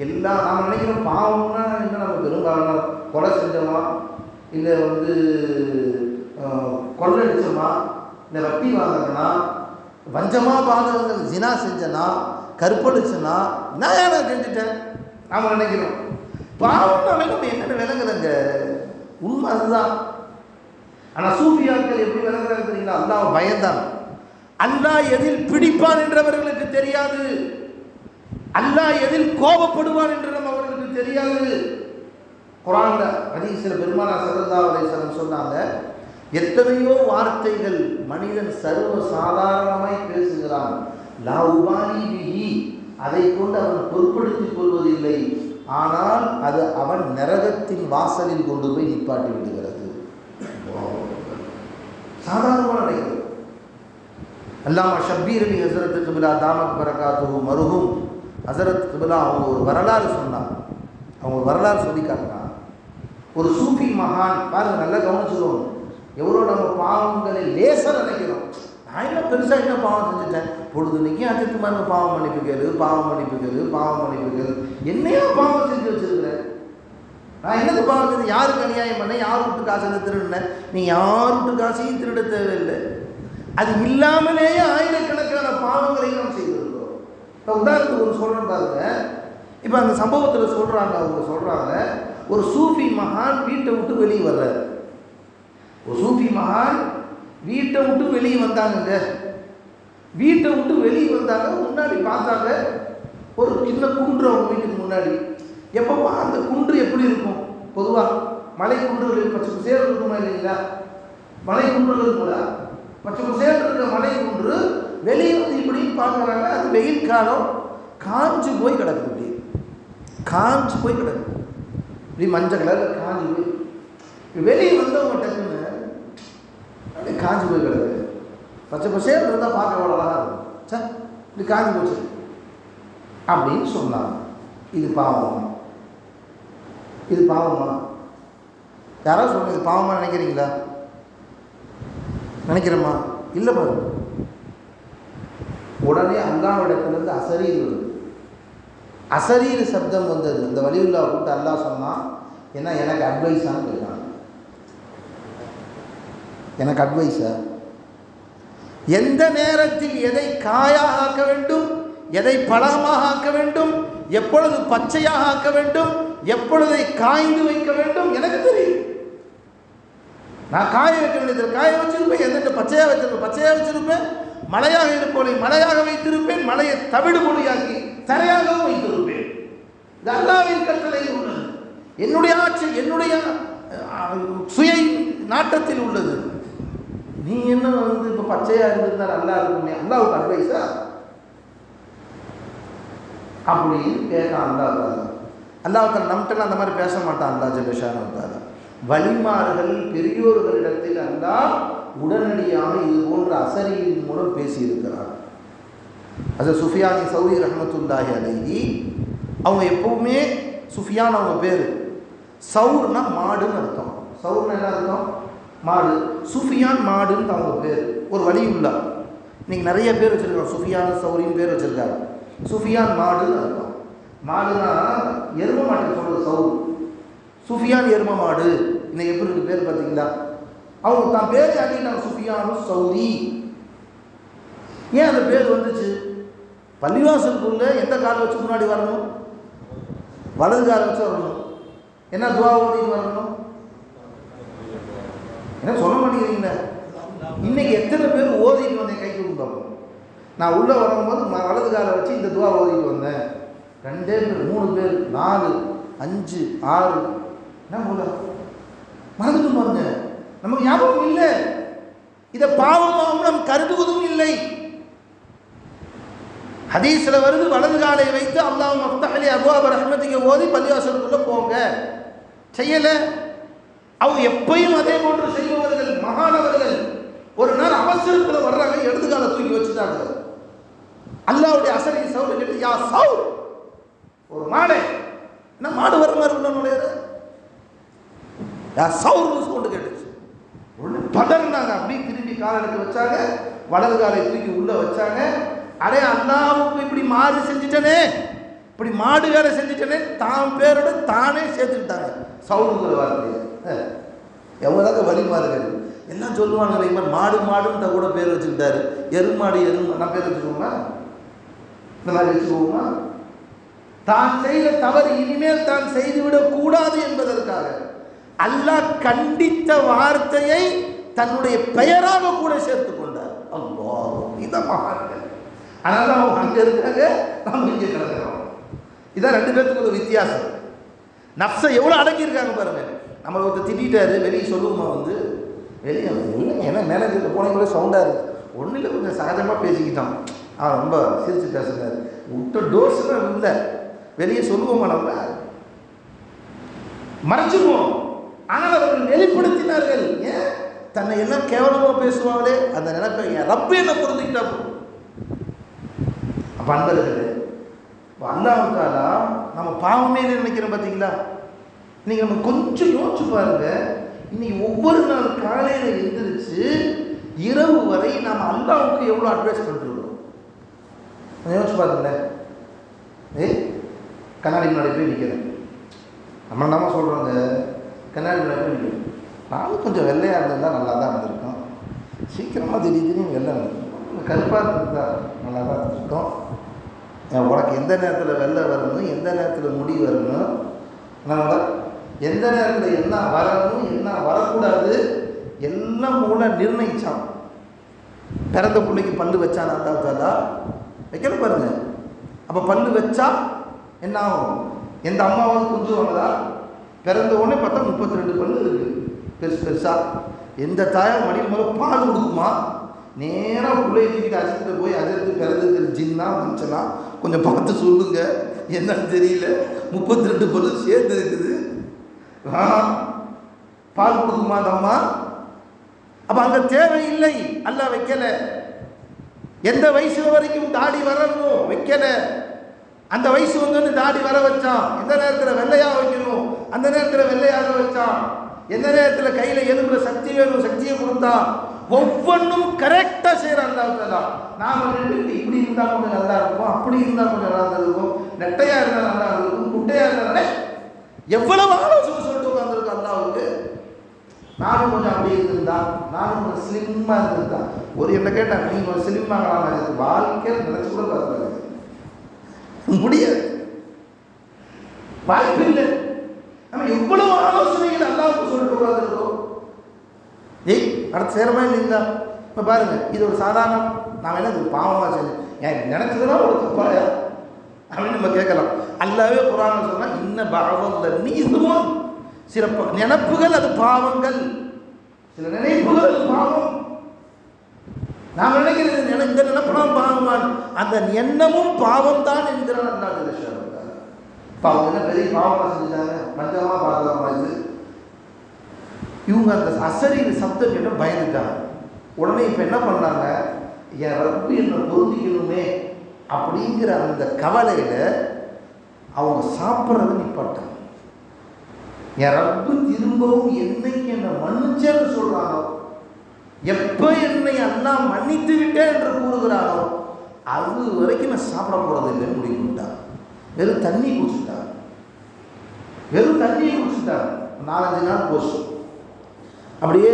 எல்லாம் நாம் நினைக்கிறோம். பாவம்னா என்ன, நம்ம பெரும்பாலும் கொலை செஞ்சோமா, இல்லை கொள்ளடிச்சோமா, இல்லை வட்டி வாங்கினா, வஞ்சமா பாதகங்கள் ஜினா செஞ்சனா, கற்பழிச்சனா, நான் செஞ்சுட்டேன் நாம் நினைக்கிறோம். பாவம்னாவே நம்ம என்னென்ன விளங்குறங்க, உண்மை அதுதான். ஆனால் சூஃபியாக்கள் எப்படி விளங்குறாங்க தெரியுங்களா? அல்லாஹ் பயந்தான். அல்லாஹ் எதில் பிடிப்பான் என்றவர்களுக்கு தெரியாது, அல்லாஹ் எதில் கோபப்படுவான் என்று அவர்களுக்கு தெரியாது. குர்ஆன்ல ஹதீஸ்ல பெருமானார் ஸல்லல்லாஹு அலைஹி வஸல்லம் சொன்னாங்க, எத்தனையோ வார்த்தைகள் மனிதன் சர்வ சாதாரணமாய் பேசுகிறான், லா உபாலி பிஹி, அதை கொண்டு அவன் பொருட்படுத்திக் கொள்வதில்லை, ஆனால் அது அவன் நரகத்தின் வாசலில் கொண்டு போய் நிப்பாட்டி விடுகிறது. சாதாரணமான நிலைகள். அல்லாமா ஷப்பீர் அலி ஹஸரத் கிப்லா தாமத் பரகாத்துஹு மர்ஹூம் ஹஸரத் கிப்லா அவங்க ஒரு வரலாறு சொன்னாங்க, அவங்க ஒரு வரலாறு சொல்லி காட்டினாங்க. ஒரு சூஃபி மகான், பாருங்க நல்லா கவனிச்சுக்கோங்க, எவ்வளோ நம்ம பாவங்களை லேசாக நினைக்கிறோம். நான் என்ன பெருசாக என்ன பாவம் செஞ்சுட்டேன், பொழுதுனைக்கும் அஜித்து மாதிரி பாவம் மன்னிப்பு கேளு, பாவம் மன்னிப்பு கேளு, பாவம் மன்னிப்பு கேளு, என்னையோ பாவம் செஞ்சு வச்சிருக்கிறேன். நான் என்னது பாவம் செஞ்சு, யாருக்கு அநியாயம் பண்ண, யார் வீட்டு காசை திருடினேன், நீ யார் வீட்டு காசையும் திருட தேவையில்லை. அது இல்லாமலேயே ஆயிரக்கணக்கான பாவங்களை நாம் செய்திருக்கிறோம். இப்போ உதாரணத்துக்கு ஒரு சொல்கிறேன் பாருங்க. இப்போ அந்த சம்பவத்தில் சொல்கிறாங்க, அவங்க சொல்கிறாங்க, ஒரு சூஃபி மகான் வீட்டை விட்டு வெளியே வர்றார். ஒரு சூஃபி மகான் வீட்டை விட்டு வெளியே வந்தாங்க. வீட்டை விட்டு வெளியே வந்தாங்க, முன்னாடி பார்த்தாங்க ஒரு சின்ன குன்று அவங்க வீட்டுக்கு முன்னாடி. எப்பப்பா அந்த குன்று எப்படி இருக்கும், பொதுவாக மலை குன்றுகள் பச்சை குசேர் இருக்குமா இல்லைங்களா, மலை குன்றுகள் கூட பச்சை குசேர் இருக்கிற மலை குன்று வெளியே வந்து இப்படின்னு பார்க்குறாங்க. அது வெயில் காலம், காஞ்சு போய் கிடக்குது, இப்படி காஞ்சு போய் கிடக்குது, இப்படி மஞ்சள் கலரில் காஞ்சு போய். வெளியே வந்தவங்க டக்குன்னு அப்படியே காஞ்சி போய் கிடக்கு. பச்சை பசேல் இருந்தால் பார்க்க எவ்வளோ அழகாக இருக்கும், சார் இப்படி காஞ்சி போச்சு அப்படின்னு சொன்னாங்க. இது பாவமா, இது பாவமா? யாராவது சொல்லுங்க, இது பாவமாக நினைக்கிறீங்களா? நினைக்கிறோமா? இல்லை பாருங்க. உடனே அல்லாஹ்விடத்திலிருந்து அசரீர் வருது. அசரீர் சப்தம் வந்தது. இந்த வலியுல்லா கூப்பிட்டு அல்லாஹ் சொன்னான், ஏன்னா எனக்கு அட்வைஸான்னு கேட்காங்க. எனக்கு அட்வைஸா? எந்த நேரத்தில் எதை காயாக ஆக்க வேண்டும், எதை பழமாக ஆக்க வேண்டும், எப்பொழுது பச்சையாக ஆக்க வேண்டும், எப்பொழுதை காய்ந்து வைக்க வேண்டும் எனக்கு தெரியும். நான் காய வைக்க வேண்டியது காய வச்சிருப்பேன், எந்த பச்சையாக வச்சிருப்பேன் பச்சையாக வச்சிருப்பேன், மழையாக இருப்போலை மழையாக வைத்திருப்பேன், மழையை தவிடு மொழியாக்கி தரையாகவும் வைத்திருப்பேன். இது அல்லாஹ்வின் கட்டளையில் உள்ளது, என்னுடைய ஆட்சி, என்னுடைய சுய நாட்டத்தில் உள்ளது. நீ என்ன இப்போ பச்சையாக இருந்திருந்தா நல்லா இருக்குமே, அல்லாஹ்வுக்கு அட்வைஸா அப்படின்னு கேட்கான். அல்லாஹ் நம்மகிட்ட அந்த மாதிரி பேச மாட்டான். அல்லாஹ் ஜல்ல ஷானஹு வ தஆலா வலிமார்கள் பெரியோர்களிடத்தில் அல்லாஹ் உடனடியாக இது போன்ற அசரீரின் மூலம் பேசியிருக்கிறார். அது சுஃபியானி சௌரி ரஹ்மத்துல்லாஹி அலைஹி, அவங்க எப்பவுமே சுஃபியான் அவங்க பேர், சௌர்னா மாடுன்னு அர்த்தம். சௌர்னா என்ன அர்த்தம்? மாடு. சுஃபியான் மாடுன்னு அவங்க பேர். ஒரு வலியுல்லா, இன்னைக்கு நிறைய பேர் வச்சிருக்காங்க, சுஃபியான் சௌரின்னு பேர் வச்சிருக்காங்க. சுஃபியான் மாடுன்னு அர்த்தம். மாடுனா எரும மாட்டுக்கு சொல்றது சௌர். சுஃபியான் எரும மாடு. இன்னைக்கு எப்படி இருக்கு பேர் பார்த்தீங்களா? அவங்க தான் பேர் ஆக்கிட்டாங்க சுஃபியானு சௌரி. ஏன் அந்த பேர் வந்துச்சு? பள்ளிவாசலுக்குள்ள எந்த காலை வச்சு முன்னாடி வரணும்? வலது காலை வச்சு வரணும். என்ன துவா ஓதிட்டு வரணும்? என்ன சொல்ல மாட்டேங்கிறீங்களே? இன்னைக்கு எத்தனை பேர் ஓதிட்டு வந்தேன் கை கொடுப்பாங்க. நான் உள்ளே வரும்போது வலது காலை வச்சு இந்த துவா ஓதிட்டு வந்தேன். 2 பேர், 3 பேர், 4, 5, 6 என்ன போல மறந்துட்டு பாருங்க. நமக்கு ஞாபகம் இல்லை. இதை பாவமாகவும் நாம் கருதுவதும் இல்லை. ஹதீஸ்ல வருது, வலது காலை வைத்து அல்லாஹ் மஃப்தஹ் அபுவாப ரஹ்மத்திக ஓதி பள்ளிவாசலுக்குள்ள போங்க. செய்யல. அவங்க எப்பயும் அதே போன்று செய்பவர்கள் மகானவர்கள். ஒரு நாள் அவசரத்தில் வர்றாங்க, இடது காலை தூக்கி வச்சுட்டாங்க. அல்லாஹ்வுடைய அசரி சவுண்ட் கேட்டு, யா சவுர், ஒரு மாடு என்ன மாடு வர மாதிரி உள்ள நுழையிற, யா சவுர் சவுண்ட் கேட்டுச்சு. ஒன்று பதறினாங்க. அப்படியே திரும்பி காலை எடுத்து வச்சாங்க, வலது காலை தூக்கி உள்ள வச்சாங்க. அடே அல்லாஹ்வுக்கு இப்படி மாடு செஞ்சுட்டனே, இப்படி மாடு வேலை செஞ்சுட்டனே, தான் பேரோட தானே சேர்த்துக்கிட்டாங்க சவுருங்கிற வார்த்தையை. எவ்வளோதாங்க வழிமாறுகள் எல்லாம் சொல்லுவாங்க. மாடு மாடுன்ற கூட பேர் வச்சுக்கிட்டாரு. எருமாடு எருமா நான் பேர் வச்சுக்கோமா? இந்த மாதிரி வச்சுக்கோமா? தான் செய்த தவறு இனிமேல் தான் செய்துவிடக் கூடாது என்பதற்காக அல்லாஹ் கண்டித்த வார்த்தையை தன்னுடைய பெயராக கூட சேர்த்து கொண்டார். அல்லாஹ் இத மகான்கள். அதனால அவங்க அங்கே இருக்காங்க, நம்ம இங்கே கிடக்கிறோம். இதான் 2 பேர்த்துக்கு ஒரு வித்தியாசம். நப்சை எவ்வளோ அடங்கியிருக்காங்க பாருங்க. நம்மளை ஒருத்தர் திட்டாரு, வெளியே சொல்லுவோமா? வெளியே இல்லை, ஏன்னா மேனேஜரில் போன கூட சவுண்டாக இருக்குது. ஒன்றும் இல்லை, கொஞ்சம் சகஜமாக பேசிக்கிட்டோம். அவன் ரொம்ப சிரித்து பேசுகிறாரு. விட்ட டோர்ஸ்லாம் இல்லை, வெளியே சொல்லுவோமா? நம்ம மறைச்சிருவோம். ஆனால் அவர்கள் வெளிப்படுத்தினார்கள். ஏன்? தன்னை எல்லாம் கேவலமாக பேசுவாங்களே அந்த நினைப்பை ரப்பே என்ன பொருந்திக்கிட்டா போகும். அப்போ அன்பர்களே, அல்லாஹ்வுக்காலா நம்ம பாவமே நினைக்கிறோம் பார்த்தீங்களா? இன்னைக்கு நம்ம கொஞ்சம் யோசிச்சு பாருங்க. இன்னைக்கு ஒவ்வொரு நாள் காலையில் எழுந்திரிச்சு இரவு வரை நாம் அல்லாஹ்வுக்கு எவ்வளோ அட்வைஸ் பண்ணிருக்கிறோம். யோசிச்சு பாருங்களேன். கண்ணாடி முன்னாடி போய் நிற்கிறேன். நம்ம சொல்கிறோங்க, கண்ணாடி முன்னாடி போய் நிற்கிறேன். நானும் கொஞ்சம் வெள்ளையாக இருந்திருந்தால் நல்லா தான் இருந்திருக்கோம். சீக்கிரமாக திடீர்னு வெள்ளை இருந்திருக்கும். கருப்பாக இருந்திருந்தா நல்லா தான் இருந்திருக்கோம். உனக்கு எந்த நேரத்தில் வெள்ளை வரணும், எந்த நேரத்தில் முடி வரணும், நம்ம எந்த நேரத்தில் என்ன வரணும் என்ன வரக்கூடாது எல்லாம் மூல நிர்ணயிச்சான். பிறந்த பிள்ளைக்கு பல்லு வச்சான் அல்லாஹ் வைக்கல பாருங்க. அப்போ பல்லு வச்சா என்ன ஆகும்? எந்த அம்மாவது கொஞ்சுவாங்களா? பிறந்த உடனே பார்த்தா 32 பல்லு இருக்குது பெருசு பெருசாக. எந்த தாயார் மடியில் முதல்ல பால் கொடுக்குமா? நேராக பிள்ளைய தூக்கிட்டு அஜத்துட்டு போய் அஜத்து பிறந்திருக்கிற ஜின்னா மனுஷனா கொஞ்சம் பார்த்து சொல்லுங்க, என்னன்னு தெரியல, 32 பல்லு சேர்ந்து இருக்குது, பால் கொடுக்குமா அந்த அம்மா? அப்போ அங்கே தேவையில்லை, அல்லாஹ் வைக்கல. எந்த வயசு வரைக்கும் தாடி வரணும் வைக்கல. அந்த வயசு வந்து தாடி வர வச்சான். எந்த நேரத்தில் வெள்ளையாக வைக்கணும் அந்த நேரத்தில் வெள்ளையாக வச்சான். எந்த நேரத்தில் கையில் எலும்புல சக்தி வேணும் சக்தியை கொடுத்தா. ஒவ்வொன்றும் கரெக்டாக செய்கிறான் அல்லாஹ். நாம் இப்படி இருந்தால் கொஞ்சம் நல்லா இருக்கும், அப்படி இருந்தால் கொஞ்சம் நல்லா இருக்கும், நெட்டையாக இருந்தால் நல்லா இருக்கும், குட்டையாக இருந்தாலே எவ்வளவு ஆலோசனை சொல்லிட்டு உட்காந்துருக்கு அல்லாஹ்வுக்கு. நானும் கொஞ்சம் அப்படி இருந்திருந்தா, நானும் கொஞ்சம் ஸ்லிம்மாக இருந்திருந்தா. ஒரு என்ன கேட்டால் நீங்கள் கொஞ்சம் ஸ்லிம்மாக எனக்கு வாழ்க்கையில் நினச்சி கூட பார்த்துருக்காங்க முடியாது, வாய்ப்பு இல்லை. நம்ம எவ்வளவு ஆலோசனைகள் அல்லாஹ்வுக்கு சொல்லிட்டு உட்காந்துருக்கோம். அடுத்து சேரமா இல்லைங்களா? இப்போ பாருங்க, இது ஒரு சாதாரண நாம் என்ன இது பாவமாக செஞ்சு ஏன் நினைச்சதுனா ஒரு தப்பாயா அப்படின்னு நம்ம கேட்கலாம். அல்லாவே குர்ஆன்ல சொன்னா இன்ன பஅதல் நீ இதுவும் சில நினைப்புகள் அது பாவங்கள், சில நினைப்புகள் அது பாவம். நாம் நினைக்கிறது இந்த நினைப்பெல்லாம் பாவம், அந்த எண்ணமும் பாவம் தான் என்கிறான் அல்லாஹ் ஜல்ல. பாவம் என்ன பெரிய பாவமாக செஞ்சுட்டாங்க, மஞ்சமாக பார்க்கலாமா? இது இவங்க அந்த அசரி சப்தம் கேட்ட பயந்துட்டாங்க. உடனே இப்போ என்ன பண்ணாங்க, என் ரப்பு என்னை பொருந்திக்கணுமே அப்படிங்கிற அந்த கவலையில் அவங்க சாப்பிட்றத நிப்பாட்டாங்க. என் ரப்பு திரும்பவும் என்னைக்கு என்னை மன்னிச்சேன்னு சொல்கிறானோ, எப்போ என்னை எல்லாம் மன்னித்து விட்டேன் என்று கூறுகிறானோ அது வரைக்கும் நான் சாப்பிட போகிறது இல்லைன்னு முடிவு பண்ணிட்டாங்க. வெறும் தண்ணி குடிச்சுட்டாங்க. 4-5 நாள் போச்சு. அப்படியே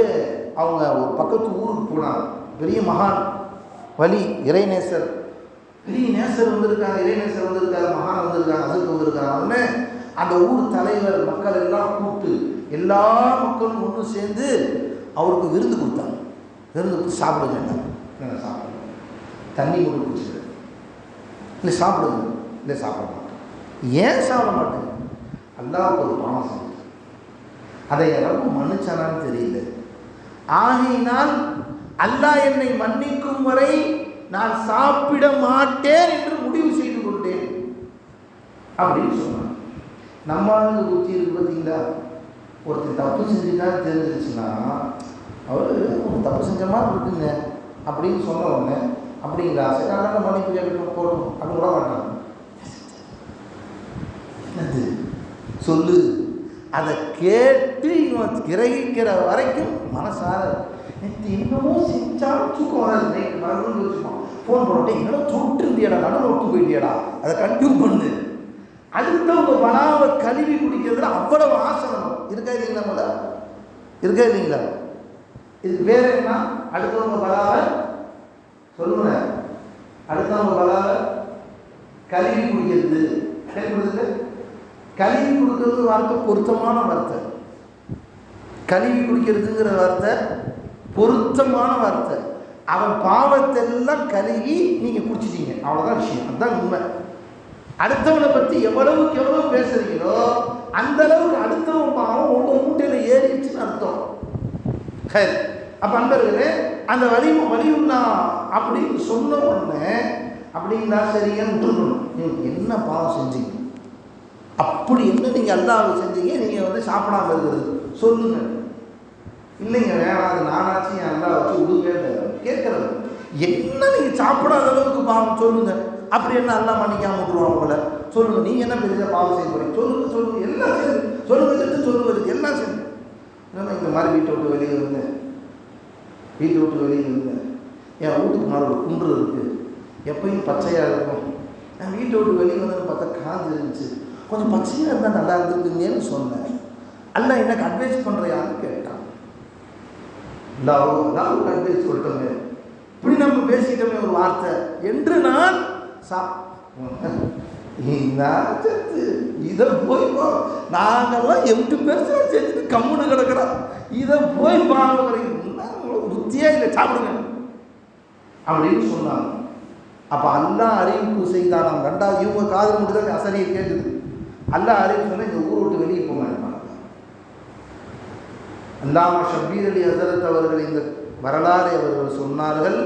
அவங்க ஒரு பக்கத்து ஊருக்கு போனாங்க. பெரிய மகான் வலி இறைநேசர், பெரிய நேசர் வந்திருக்காங்க, இறைநேசர் வந்திருக்காரு, மகான் வந்திருக்காங்க, அதுக்கு வந்திருக்காங்க. உடனே அந்த ஊர் தலைவர் மக்கள் எல்லாம் கூப்பிட்டு எல்லா மக்களும் ஒன்று சேர்ந்து அவருக்கு விருந்து கொடுத்தாங்க. விருந்து கொடுத்து சாப்பிடுங்க, சாப்பிடுங்க, தண்ணி கொண்டு குடிச்சிடு, இல்லை சாப்பிடுங்க, இல்லை சாப்பிட மாட்டேன். ஏன் சாப்பிட மாட்டேன்? அல்லாஹ்வுக்கு ஒரு பாவம் செஞ்சு அதை யாரும் மன்னிச்சானான்னு தெரியல. ஆகையினால் அல்லாஹ் என்னை மன்னிக்கும் வரை நான் சாப்பிட மாட்டேன் என்று முடிவு செய்து கொண்டேன் அப்படின்னு சொன்னான். நம்மளுக்கு புத்தி இருக்கு பார்த்தீங்களா? ஒருத்தர் தப்பு செஞ்சுதான் தெரிஞ்சிருச்சுன்னா அவர் ஒரு தப்பு செஞ்ச மாதிரி இருக்குங்க அப்படின்னு சொன்ன உடனே அப்படிங்களா சரி அதனால மன்னிப்பு கேட்க போடும் அப்படின்னு விட மாட்டாங்க. என்னது சொல்லு, அதை கேட்டு இவன் கிரகிக்கிற வரைக்கும் மனசார நேற்று இன்னமும் செஞ்சாலும் தூக்கம் வராது. நைட்டு மறந்து வச்சுப்பான், ஃபோன் போட்டே என்னடா தொட்டு இருந்தியாடா, நடுவில் விட்டு போயிட்டியாடா, அதை கண்டினியூ பண்ணு. அடுத்தவங்க பலாவை கழுவி குடிக்கிறதுல அவ்வளவு ஆசனம் இருக்கா இல்லைங்களா? போல இருக்கா இல்லைங்களா? இதுக்கு பேர் என்ன? அடுத்தவங்க பலாவை சொல்லுங்க, அடுத்தவங்க பலாவை கழுவி குடிக்கிறது. கழுவி கொடுக்கறது வார்த்தை பொருத்தமான வார்த்தை. கழுவி குடிக்கிறதுங்கிற வார்த்தை பொருத்தமான வார்த்தை. அவன் பாவத்தெல்லாம் கழுவி நீங்கள் குடிச்சிட்டீங்க, அவ்வளோதான் விஷயம். அதுதான் உண்மை. அடுத்தவனை பற்றி எவ்வளவுக்கு எவ்வளவு பேசுறீங்களோ அந்த அளவுக்கு அடுத்தவன் பாவம் உங்கள் மூட்டையில் ஏறிடுச்சுன்னு அர்த்தம். சரி, அப்போ அன்பர்களே அந்த வலியுள்ளா அப்படின்னு சொன்ன உடனே அப்படிங்களா சரிங்கன்னு விட்டுருக்கணும். நீங்கள் என்ன பாவம் செஞ்சீங்க, அப்படி என்ன நீங்கள் அல்லாஹ்வை செஞ்சீங்க, நீங்கள் வந்து சாப்பிடாமல் இருக்கிறது சொல்லுங்கள். இல்லைங்க வேணாம், அது நானாச்சு என் அல்லாஹ் வச்சு விடுங்க கேட்குறது. என்ன நீங்கள் சாப்பிடாத அளவுக்கு பாவம் சொல்லுங்கள். அப்படி என்ன அல்லாஹ் மன்னிக்காமல் விட்டுருவாங்க போல சொல்லுங்கள். நீங்கள் என்ன பெரிய பாவம் செய்ய போகிறீங்க சொல்லுங்கள் எல்லாம் சரி சொல்லுங்கள் எல்லாம் சரி. இல்லைன்னா இந்த மாதிரி வீட்டை விட்டு வெளியே இருந்தேன் என் வீட்டுக்கு மேலே ஒரு குன்று இருக்குது, எப்பயும் பச்சையாக இருக்கும். நான் வீட்டை விட்டு வெளியே வந்தேன்னு பார்த்தா காஞ்சு இருந்துச்சு, கொஞ்சம் பச்சையாக இருந்தால் நல்லா இருந்துருக்குங்கன்னு சொன்னேன். அல்லாஹ் எனக்கு அட்வைஸ் பண்ணுறியான்னு கேட்டான். அல்லாஹ்வுக்கு அட்வைஸ் சொல்லிட்டோமே, இப்படி நம்ம பேசிட்டோமே ஒரு வார்த்தை என்று நான் இதை போய் நாங்கள்லாம் 8 பேர் செஞ்சுட்டு கம்முன்னு கிடக்கிறோம், இதை போய் பாருங்க புத்தியே இல்லை சாப்பிடுங்க அப்படின்னு சொன்னாங்க. அப்போ அல்லாஹ் அறிவிப்பு செய்தான். ரெண்டாவது இவங்க காதல் மட்டும் தான் அசரியை கேட்குது. அல்லாஹ் அறிவிப்பு சொன்னால் இந்த ஊரை விட்டு வெளியே போங்க. அல்லாமா ஷபீர் அலி ஹஸரத் அவர்கள் இந்த வரலாறு அவர்கள் சொன்னார்கள்.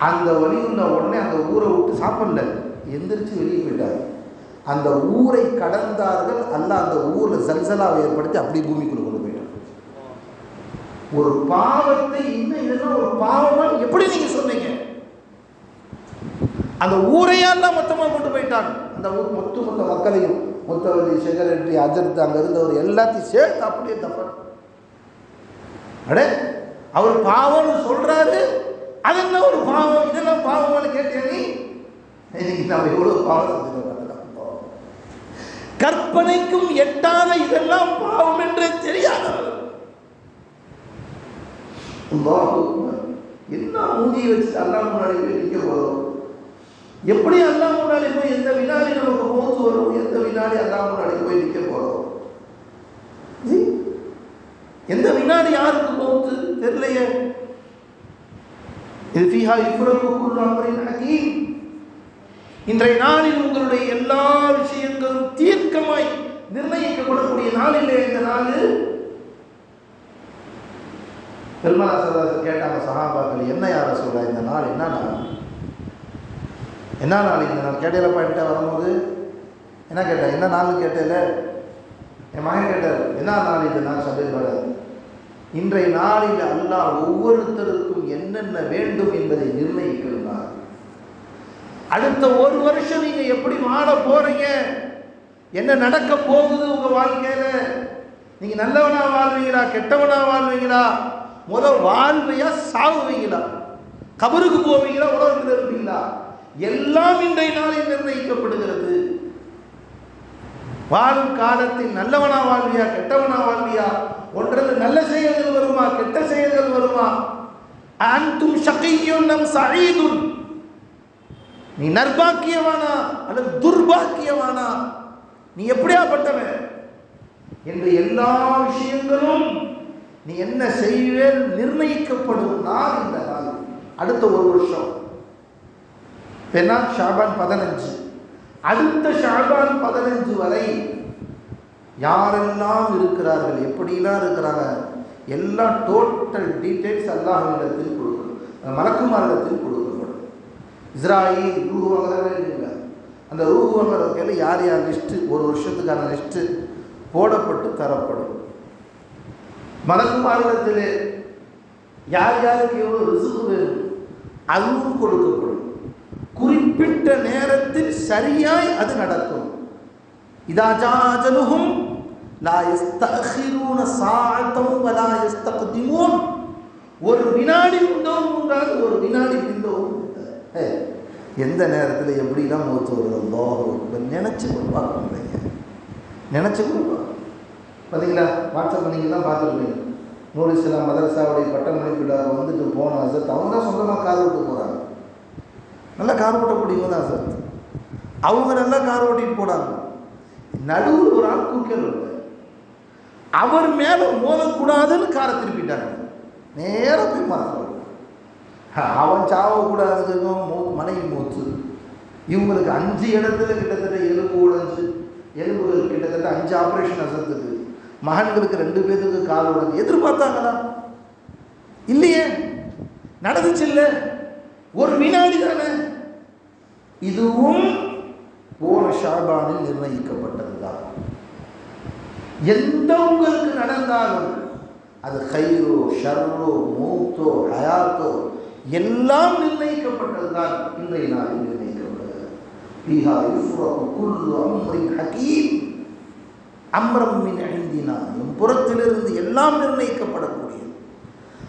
அந்த வழியுள்ள உடனே அந்த ஊரை விட்டு சாப்பிடல, எந்திரிச்சு வெளியே போயிட்டார். அந்த ஊரை கடந்தார்கள். அல்லாஹ் அந்த ஊரில் சல்சலாவை ஏற்படுத்தி அப்படியே பூமிக்குள்ள கொண்டு போயிட்டார். ஒரு பாவத்தை இன்னும் இதெல்லாம் ஒரு பாவமா எப்படி நீங்க சொன்னீங்க? அந்த ஊரையெல்லாம் மொத்தமாக கொண்டு போயிட்டாங்க. அந்த ஊர் மொத்த மக்களையும் முத்தவலி செக்ரட்டரி அஜர்த்து அங்கே இருந்தவர் எல்லாத்தையும் சேர்த்து அப்படியே தப்பன். அடே அவர் பாவம்னு சொல்றாரு, அது என்ன ஒரு பாவம், இதெல்லாம் பாவம்னு கேட்டேன் நீ. இன்னைக்கு நம்ம எவ்வளவு பாவம் செஞ்சிருக்கோம். கற்பனைக்கும் எட்டாத இதெல்லாம் பாவம் என்று தெரியாதவர் என்ன மூஞ்சியை வச்சு அல்லாஹ் முன்னாடி போய் நிற்க போறோம்? எப்படி அல்லாஹ் முன்னாடி போய் எந்த வினாடி நமக்கு போத்து வரும், எந்த வினாடி அல்லாஹ் முன்னாடி போய் நிற்க போறோம்? எந்த வினாடி யாருக்கு போத்து தெரியலையே. இது ஃபீஹா யுஃப்ரகு குல்லு அம்ரின் ஹகீம். இன்றைய நாளில் உங்களுடைய எல்லா விஷயங்களும் தீர்க்கமாய் நிர்ணயிக்கப்படக்கூடிய நாளிலே இந்த நாள். பெருமாள் சல்லல்லாஹு கேட்டாங்க சஹாபாக்கள், என்ன யார சொல்ற இந்த நாள் என்ன நாள், என்ன நாள் இந்த நாள்? கேட்டையில பாயிட்டா வரும்போது என்ன கேட்டேன், என்ன நாள் கேட்டேல? என் மகன் கேட்டார், என்ன நாள் இது? நான் சபையில் வராது. இன்றைய நாளில் அல்லாஹ் ஒவ்வொருத்தருக்கும் என்னென்ன வேண்டும் என்பதை நிர்ணயிக்கிறார். அடுத்த ஒரு வருஷம் நீங்க எப்படி வாழ போறீங்க, என்ன நடக்க போகுது உங்க வாழ்க்கையில, நீங்க நல்லவனா வாழ்வீங்களா கெட்டவனா வாழ்வீங்களா, வாழ்வையா சாவுவீங்களா, கபருக்கு போவீங்களா உலகத்தில் இருப்பீங்களா, எல்லாம் இன்றைய நாளில் நிர்ணயிக்கப்படுகிறது. வாழும் காலத்தில் நல்லவனா வாழ்வியா கெட்டவனா வாழ்வியா, ஒன்றது நல்ல செயல்கள் வருமா கெட்ட செயல்கள் வருமா, அன்தும் ஷகிய்யுன் அம் சஈதுன், நீ நற்பாக்கியவானா அல்லது துர்பாக்கியவானா, நீ எப்படியாப்பட்டவன் என்ற எல்லா விஷயங்களும் நீ என்ன செய்வேன் நிர்ணயிக்கப்படும் நாள் இந்த நாள். அடுத்த ஒரு வருஷம் என்ன, ஷாபான் 15. அடுத்த ஷாபான் 15 வரை யாரெல்லாம் இருக்கிறார்கள், எப்படிலாம் இருக்கிறாங்க, எல்லா டோட்டல் டீட்டெயில்ஸ் அல்லாஹ்விடத்தில் கொடுக்கணும், மலக்குமாரிடத்தில் கொடுக்கப்படும். இஸ்ராயில் ரூஹ் வாங்குறதே இல்லை, அந்த ரூஹ் வாங்குறதுக்கு யார் யார் லிஸ்ட்டு, ஒரு வருஷத்துக்கான லிஸ்ட்டு போடப்பட்டு தரப்படும். மலக்குமாரிடத்தில் யார் யாருக்கு எவ்வளோ ரிஸ்க் வேணும் அதுவும் கொடுக்கப்படும். குறிப்பிட்ட நேரத்தில் சரியாய் அது நடக்கும். இதா ஜாஅஜலுஹும் லா யஸ்தஅখিরூன ஸாஅத்தன் வலா யஸ்தக்திமூன், ஒரு வினாடி முன்னவும் உண்டாது, ஒரு வினாடி பின்னவும் உண்டாது. எந்த நேரத்தில் எப்படிலாம் மௌத்து வருது, அல்லாஹ் நினைச்சு பார்க்க நினைச்சு கொடுப்பாங்க. பார்த்தீங்களா, வாட்ஸ்அப் நீங்கள் தான் பார்த்துருப்பீங்க. நூறு இஸ்லாம் மதரசாவுடைய பட்டமளிப்பு விழாவை வந்துட்டு போன அசத் அவங்க தான் சொந்தமாக கார் ஓட்டு போகிறாங்க. நல்லா கார் ஓட்டக்கூடியவங்க தான் அசத், அவங்க நல்லா கார் ஓட்டிட்டு போனாங்க. நடுவில் ஒரு ஆள் குறுக்கல் அவர் மேலே மோதக்கூடாதுன்னு காரை திருப்பிட்டாங்க. நேராக போய் பார்க்குறாங்க. அவன் சாவக்கூடாதுன்னு மனைவி மூச்சு. இவங்களுக்கு 5 இடத்துல கிட்டத்தட்ட எலும்பு உடைஞ்சு, எலும்புகள் கிட்டத்தட்ட 5 ஆப்ரேஷன் அசத்துக்கு. மகன்களுக்கு 2 பேருக்கு கால் உடைஞ்சு. எதிர்பார்த்தாங்களா? இல்லையே, நடந்துச்சு இல்லை, ஒரு வினாடி தானே. இதுவும் போன ஷாபானில் நிர்ணயிக்கப்பட்டது தான். எந்த உங்களுக்கு நடந்தாலும் அது ஹைரோ ஷர்ரோ மௌத்தோ ஹயாத்தோ எல்லாம் நிர்ணயிக்கப்பட்டது தான். இன்றைய நாளில் நிர்ணயிக்கப்பட்டது. பீஹா யுஃப்ரகு குல்லு அம்ரின் ஹகீம் அம்ரம் மின் இந்தினா, என் புறத்திலிருந்து எல்லாம் நிர்ணயிக்கப்படக்கூடியது.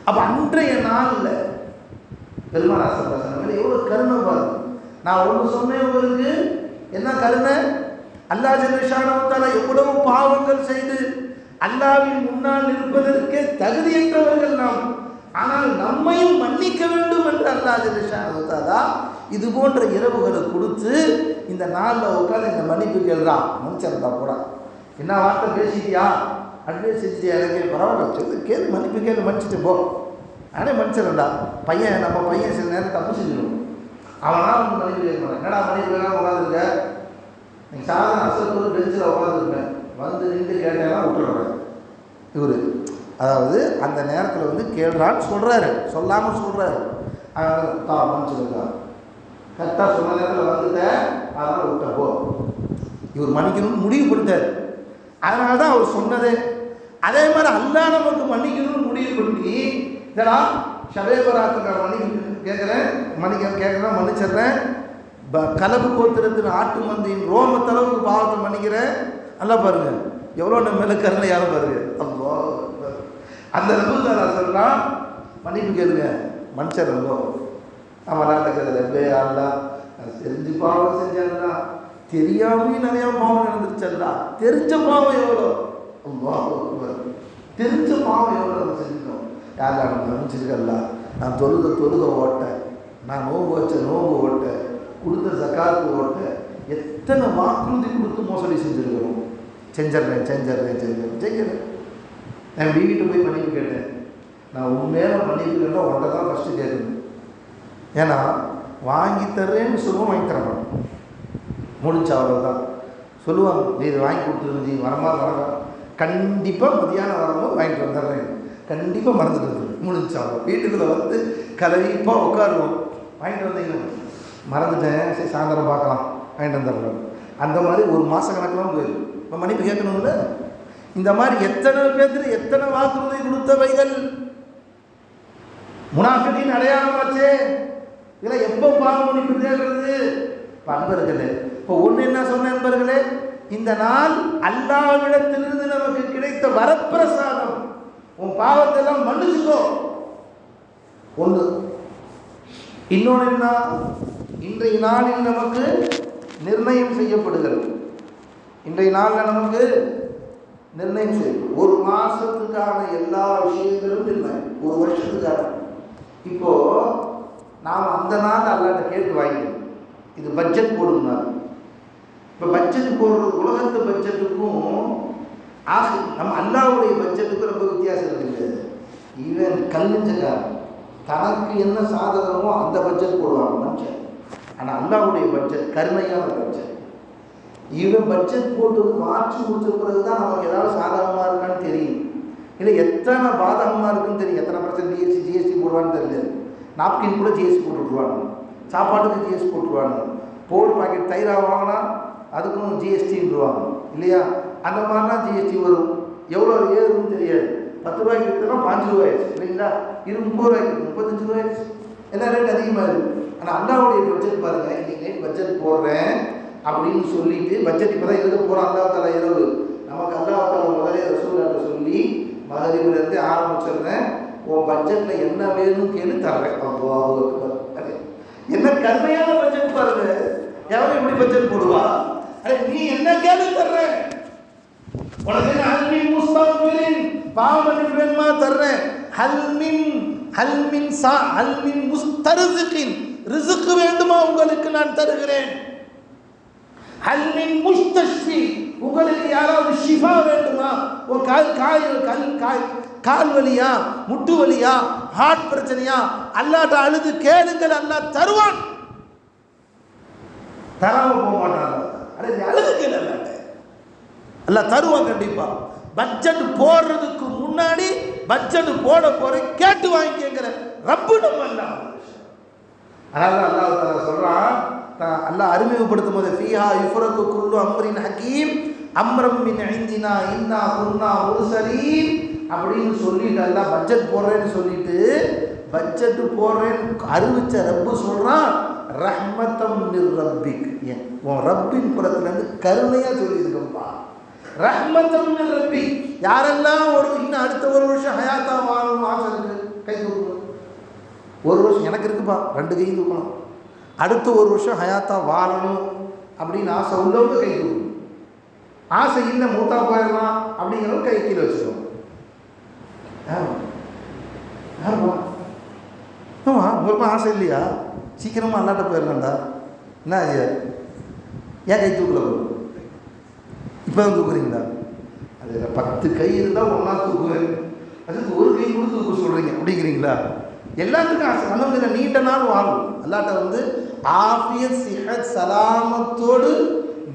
அப்போ அன்றைய நாளில் பெருமானார் ஸல்லல்லாஹு அலைஹி வஸல்லம் எவ்வளோ கருணை பாருங்க. நான் ஒன்று சொன்னேன் உங்களுக்கு, என்ன கருணை, அல்லாஹ் ஜல்ல ஷானஹு வ தஆலா எவ்வளவு பாவங்கள் செய்து அல்லாஹ்வின் முன்னால் இருப்பதற்கே தகுதியற்றவர்கள் நாம், ஆனால் நம்மையும் மன்னிக்க வேண்டும் என்று அல்லாஹ் ஜல்ல ஷானஹு வ தஆலா இது போன்ற இரவுகளை கொடுத்து இந்த நாளில் உட்காந்து இந்த மன்னிப்பு கேள்றான். மன்னிச்சிருந்தா கூட என்ன வார்த்தை பேசிட்டியா, அட்வைஸ் செஞ்சிட்டியா, எனக்கு பரவாயில்ல சொல்லு, கேள்வி மன்னிப்பு கேள்வி மன்னிச்சுட்டு போ, நானே மன்னிச்சிடண்டா. பையன் நம்ம பையன் சில நேரம் தப்பு செஞ்சிடும், அவனால் வந்து மன்னிப்பு கேட்க மாட்டேன். என்னடா மன்னிப்பு கேட்காம உட்காந்துருக்க, நீங்கள் சாதாரண அசத்தோடு பெஞ்சில் உட்காந்துருப்பேன், வந்து நின்று கேட்டேன்னா விட்டுடுறேன். இவர் அதாவது அந்த நேரத்தில் வந்து கேள்றான்னு சொல்கிறாரு, சொல்லாமல் சொல்கிறாரு. அதனால் மன்னிச்சுருக்கா, கரெக்டாக சொன்ன நேரத்தில் வந்துட்டேன், அதனால் விட்ட போ. இவர் மன்னிக்கணும்னு முடிவு பண்ணிட்டார். அதனால தான் அவர் சொன்னதே. அதே மாதிரி அல்லாஹ் நமக்கு மன்னிக்கணும்னு முடிவு பண்ணி, இதடா ஷபே பராத்துக்கு நான் மன்னிக்க கேட்குறேன், கேட்குறேன், மன்னிச்சிடுறேன். கலப்பு கோத்திரத்தின் ஆட்டு மந்தியின் ரோமத்தளவுக்கு பாவத்தை மன்னிக்கிறேன். நல்லா பாருங்க, எவ்வளோ நம்ம மேலே கருணை யாரும் பாருங்க. அப்போ அந்த ரசூலுல்லாஹ் சொல்லலாம், மன்னிப்பு கேளுங்க, மன்னிச்சிடுறோ. அவன் நடக்கிறது எப்பே அல்லா தெரிஞ்சு பாவம் செஞ்சாங்களா, தெரியாமையும் நிறையா பாவம் நடந்துருச்சல்லா, தெரிஞ்ச பாவம் எவ்வளோ, தெரிஞ்ச பாவம் எவ்வளோ நம்ம செஞ்சுக்கணும். யாரெல்லாம் நம்ம நினச்சிருக்கல, நான் தொழுக ஓட்டேன், நான் நோம்பு வச்ச நோம்பு ஓட்டேன், கொடுத்த ஜக்காத்து ஓட்டேன், எத்தனை வாக்குறுதி கொடுத்து மோசடி செஞ்சுருக்கிறோம். செஞ்சிடறேன். நான் வீட்டு போய் மன்னிப்பு கேட்டேன். நான் உண்மையான மன்னிப்பு கேட்டால் உன்ட்ட தான் ஃபஸ்ட்டு கேட்கணும். ஏன்னா வாங்கி தர்றேன்னு சொல்லுவோம், வாங்கி தர மாட்டோம், முடிஞ்சா அவ்வளோதான் சொல்லுவாங்க. நீ இதை வாங்கி கொடுத்துருங்க, நீ வரமா கண்டிப்பாக மதியானம் வரும்போது வாங்கிட்டு வந்துடுறேன், கண்டிப்பாக மறந்துட்டு வந்துடும், முடிஞ்சா அவ்வளோ. வீட்டுக்குள்ளே வந்து கலவிப்பாக உட்காருவோம், வாங்கிட்டு வந்தீங்கன்னா மறந்துட்டேன், சரி சாயந்தரம் பார்க்கலாம், வாங்கிட்டு வந்துடுறோம். அந்த மாதிரி ஒரு மாத கணக்கெலாம் போயிடும். இப்போ மன்னிப்பு கேட்கணும்ல, இந்த மாதிரி எத்தனை பேருக்கு எத்தனை வாக்குறுதி கொடுத்தவைகள் முனாஃபிகின் அடையாளமாச்சே. இதில் எப்போ பாவம் மன்னிப்பு தேடுறது? அன்பர்களே, இப்போ ஒன்று என்ன சொன்ன நண்பர்களே, இந்த நாள் அல்லாஹ்விடத்திலிருந்து நமக்கு கிடைத்த வரப்பிரசாதம். உன் பாவத்தை எல்லாம் மன்னிச்சுக்கோ. ஒன்று. இன்னொன்று என்ன, இன்றைய நாளில் நமக்கு நிர்ணயம் செய்யப்படுகிறது. இன்றைய நாளில் நமக்கு நிர்ணயம் செய்யப்படும். ஒரு மாதத்துக்கான எல்லா விஷயங்களும் இல்லை, ஒரு வருஷத்துக்கான. இப்போ நாம் அந்த நாள் அல்லாட்ட கேட்டு வாங்கிக்கணும், இது பட்ஜெட் போடுங்க. இப்போ பட்ஜெட் போடுறது உலகத்து பட்ஜெட்டுக்கும் நம்ம அல்லாவுடைய பட்ஜெட்டுக்கும் ரொம்ப வித்தியாசம் இருக்குது. ஈவன் கல்விச்சக்காரன் தனக்கு என்ன சாதகமோ அந்த பட்ஜெட் போடுவாங்க மனுஷன். ஆனால் அல்லாவுடைய பட்ஜெட் கருணையான பட்ஜெட். இவன் பட்ஜெட் போட்டு மாற்றி கொடுத்த பிறகு தான் நமக்கு ஏதாவது சாதகமாக இருக்கான்னு தெரியும், இல்லை எத்தனை பாதகமாக இருக்குன்னு தெரியும். எத்தனை % ஜிஎஸ்டி போடுவான்னு தெரியல. நாப்கின் கூட ஜிஎஸ்டி போட்டுருவாங்க, சாப்பாட்டுக்கு ஜிஎஸ்டி போட்டுருவாங்க, போல் பாக்கெட் தயிராக வாங்கினா அதுக்கும் ஜிஎஸ்டின்னுருவாங்க இல்லையா? அந்த மாதிரிலாம் ஜிஎஸ்டி வரும். எவ்வளோ ஏறுன்னு தெரியாது. 10 ரூபாய்க்கு விற்றுனா 5 ரூபாயிடுச்சு இல்லைங்களா? இது 30 ரூபாய்க்கு 35 ரூபாயிடுச்சு. எல்லா ரேட் அதிகமாக இருக்குது. ஆனால் அல்லாவுடைய பட்ஜெட் பாருங்கள், இன்றைக்கி நைட் பட்ஜெட் போடுறேன் அப்படின்னு சொல்லிட்டு பட்ஜெட் இப்போ தான் எழுத போகிறோம். அல்லாஹ் இரவு நமக்கு அல்லாஹ் முதலே ரசூலுல்லாஹ்ட்ட சொல்லி மகரிபிலிருந்து ஆரம்பிச்சிடுறேன், உன் பட்ஜெட்டில் என்ன வேணும்னு கேள்வி தர்றேன். என்ன கருமையான பட்ஜெட் பாருங்க. எவரும் எப்படி பட்ஜெட் போடுவா? அरे நீ என்ன கேள்வி தர்ற? உனக்கு என்ன ஹல்மின் முஸ்தக்பிரின் பாவமன்னிப்பு வேணுமா தர்றேன். ஹல்மின் முஸ்தர்ஸிகின் ரிஸ்க் வேண்டுமா உங்களுக்கு நான் தருகிறேன். ஹல்மின் முஸ்தஷ்ஃபி உங்களுக்கு யாராவது ஷிஃபா வேண்டுமா? ஒரு கால் வலியா, முட்டு வலியா, ஹார்ட் பிரச்சனையா, அல்லாஹ்ட்ட அழுது கேளுங்கள், அல்லாஹ் தருவான். தராம போக மாட்டாங்க. அழுது கேளு, அல்லாஹ் தருவான் கண்டிப்பா. பட்ஜெட் போடுறதுக்கு முன்னாடி பட்ஜெட் போட போற கேட்டு வாங்கிக்கிற ரப்பு நம்ம அல்லாஹ். அதனால அல்லாஹ் தஆலா சொல்றான், அல்லாஹ் அறிமுகப்படுத்தும் போது ஃபீஹா யுஃபரகு குல்லு அம்ரின் ஹகீம் அம்ரம் மின் இந்தினா இன்னா குன்னா முர்சலீன் அப்படின்னு சொல்லிட்டு அல்லாஹ் பட்ஜெட் போடுறேன்னு சொல்லிட்டு பட்ஜெட் போடுறேன்னு அறிவிச்ச ரப்பு சொல்றான், ரஹ்மத்தம் மிர் ரப்பிக், உன் ரப்பின் புறத்துலேருந்து கருணையாக சொல்லியிருக்கப்பா. ரஹ்மத்தம் மிர் ரப்பிக். யாரெல்லாம் இன்னும் அடுத்த ஒரு வருஷம் ஹயாத்தா வாழணும் ஆசை இருக்கு, கை தூக்கணும். ஒரு வருஷம் எனக்கு இருக்குப்பா, 2 கை தூக்கணும். அடுத்த ஒரு வருஷம் ஹயாத்தா வாழணும் அப்படின்னு ஆசை உள்ளவங்க கை தூக்கணும். ஆசை இல்லை மூத்தா போயிடலாம் அப்படிங்கிறவங்க கை கீழே வச்சுக்கணும். யாருப்பா? ஆமாம், உங்களுக்கு ஆசை இல்லையா? சீக்கிரமாக அல்லாட்ட போயிடலாம்டா. என்ன ஐயா, ஏன் கை தூக்கல? இப்போ தான் தூக்குறீங்களா? அது 10 கை இருந்தால் ஒன்றா தூக்குவேன், அதுக்கு ஒரு கை கூட தூக்க சொல்கிறீங்க அப்படிங்கிறீங்களா? எல்லாத்துக்கும் ஆசை. அல்ஹம்துலில்லாஹ் நீண்ட நாள் வாழும். அல்லாட்ட ஆஃபியத் சிஹத் சலாமத்தோடு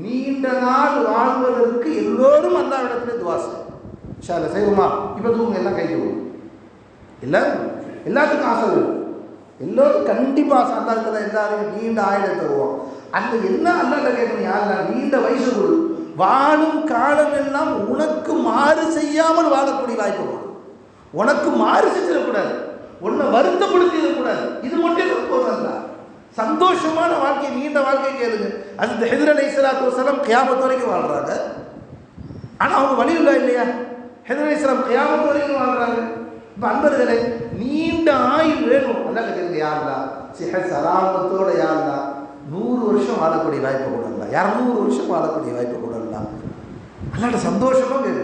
நீண்ட நாள் வாழ்வதற்கு எல்லோரும் அல்லாஹ் இடத்துல துவா செய்யும். செய்வோமா? இப்போ தூக்குங்க, எல்லாம் கை தூக்கும். எல்லாத்துக்கும் ஆசை இருக்கும். எல்லோரும் கண்டிப்பாக ஆசை. அல்லாஹ் எல்லாரையும் நீண்ட ஆயுளை தருவோம். அந்த என்ன அல்லாஹ்ட்ட கேட்கணும், யாரெல்லாம் நீண்ட வயசு கொடு, வாழும் காலம் எல்லாம் உனக்கு மாறு செய்யாமல் வாழக்கூடிய வாய்ப்பு கொடு. உனக்கு மாறு செஞ்சிடக்கூடாது, உன்னை வருத்தப்படுத்திடக்கூடாது. இது மட்டும் போதும். சந்தோஷமான வாழ்க்கை, நீண்ட வாழ்க்கை கேளுங்க. அது ஹிதர் அலைஹிஸ்ஸலாத்து வஸ்ஸலாம் கியாமத் வரைக்கும் வாழ்றாங்க. ஆனால் அவங்க வலியுள்ளா இல்லையா? ஹிதர் அலைஹிஸ்ஸலாம் கியாமத் வரைக்கும் வாழ்றாங்க. இப்போ அன்பர்களே, நீண்ட ஆயுள் வேணும். அல்லாஹ் கேளுங்க, யாருலா சிஹத் சலாமத்தோட யாருலா 100 வருஷம் வாழக்கூடிய வாய்ப்பு கூடலாம், 200 வருஷம் வாழக்கூடிய வாய்ப்பு கூடலாம். அல்லாட்ட சந்தோஷமாக கேட்குது.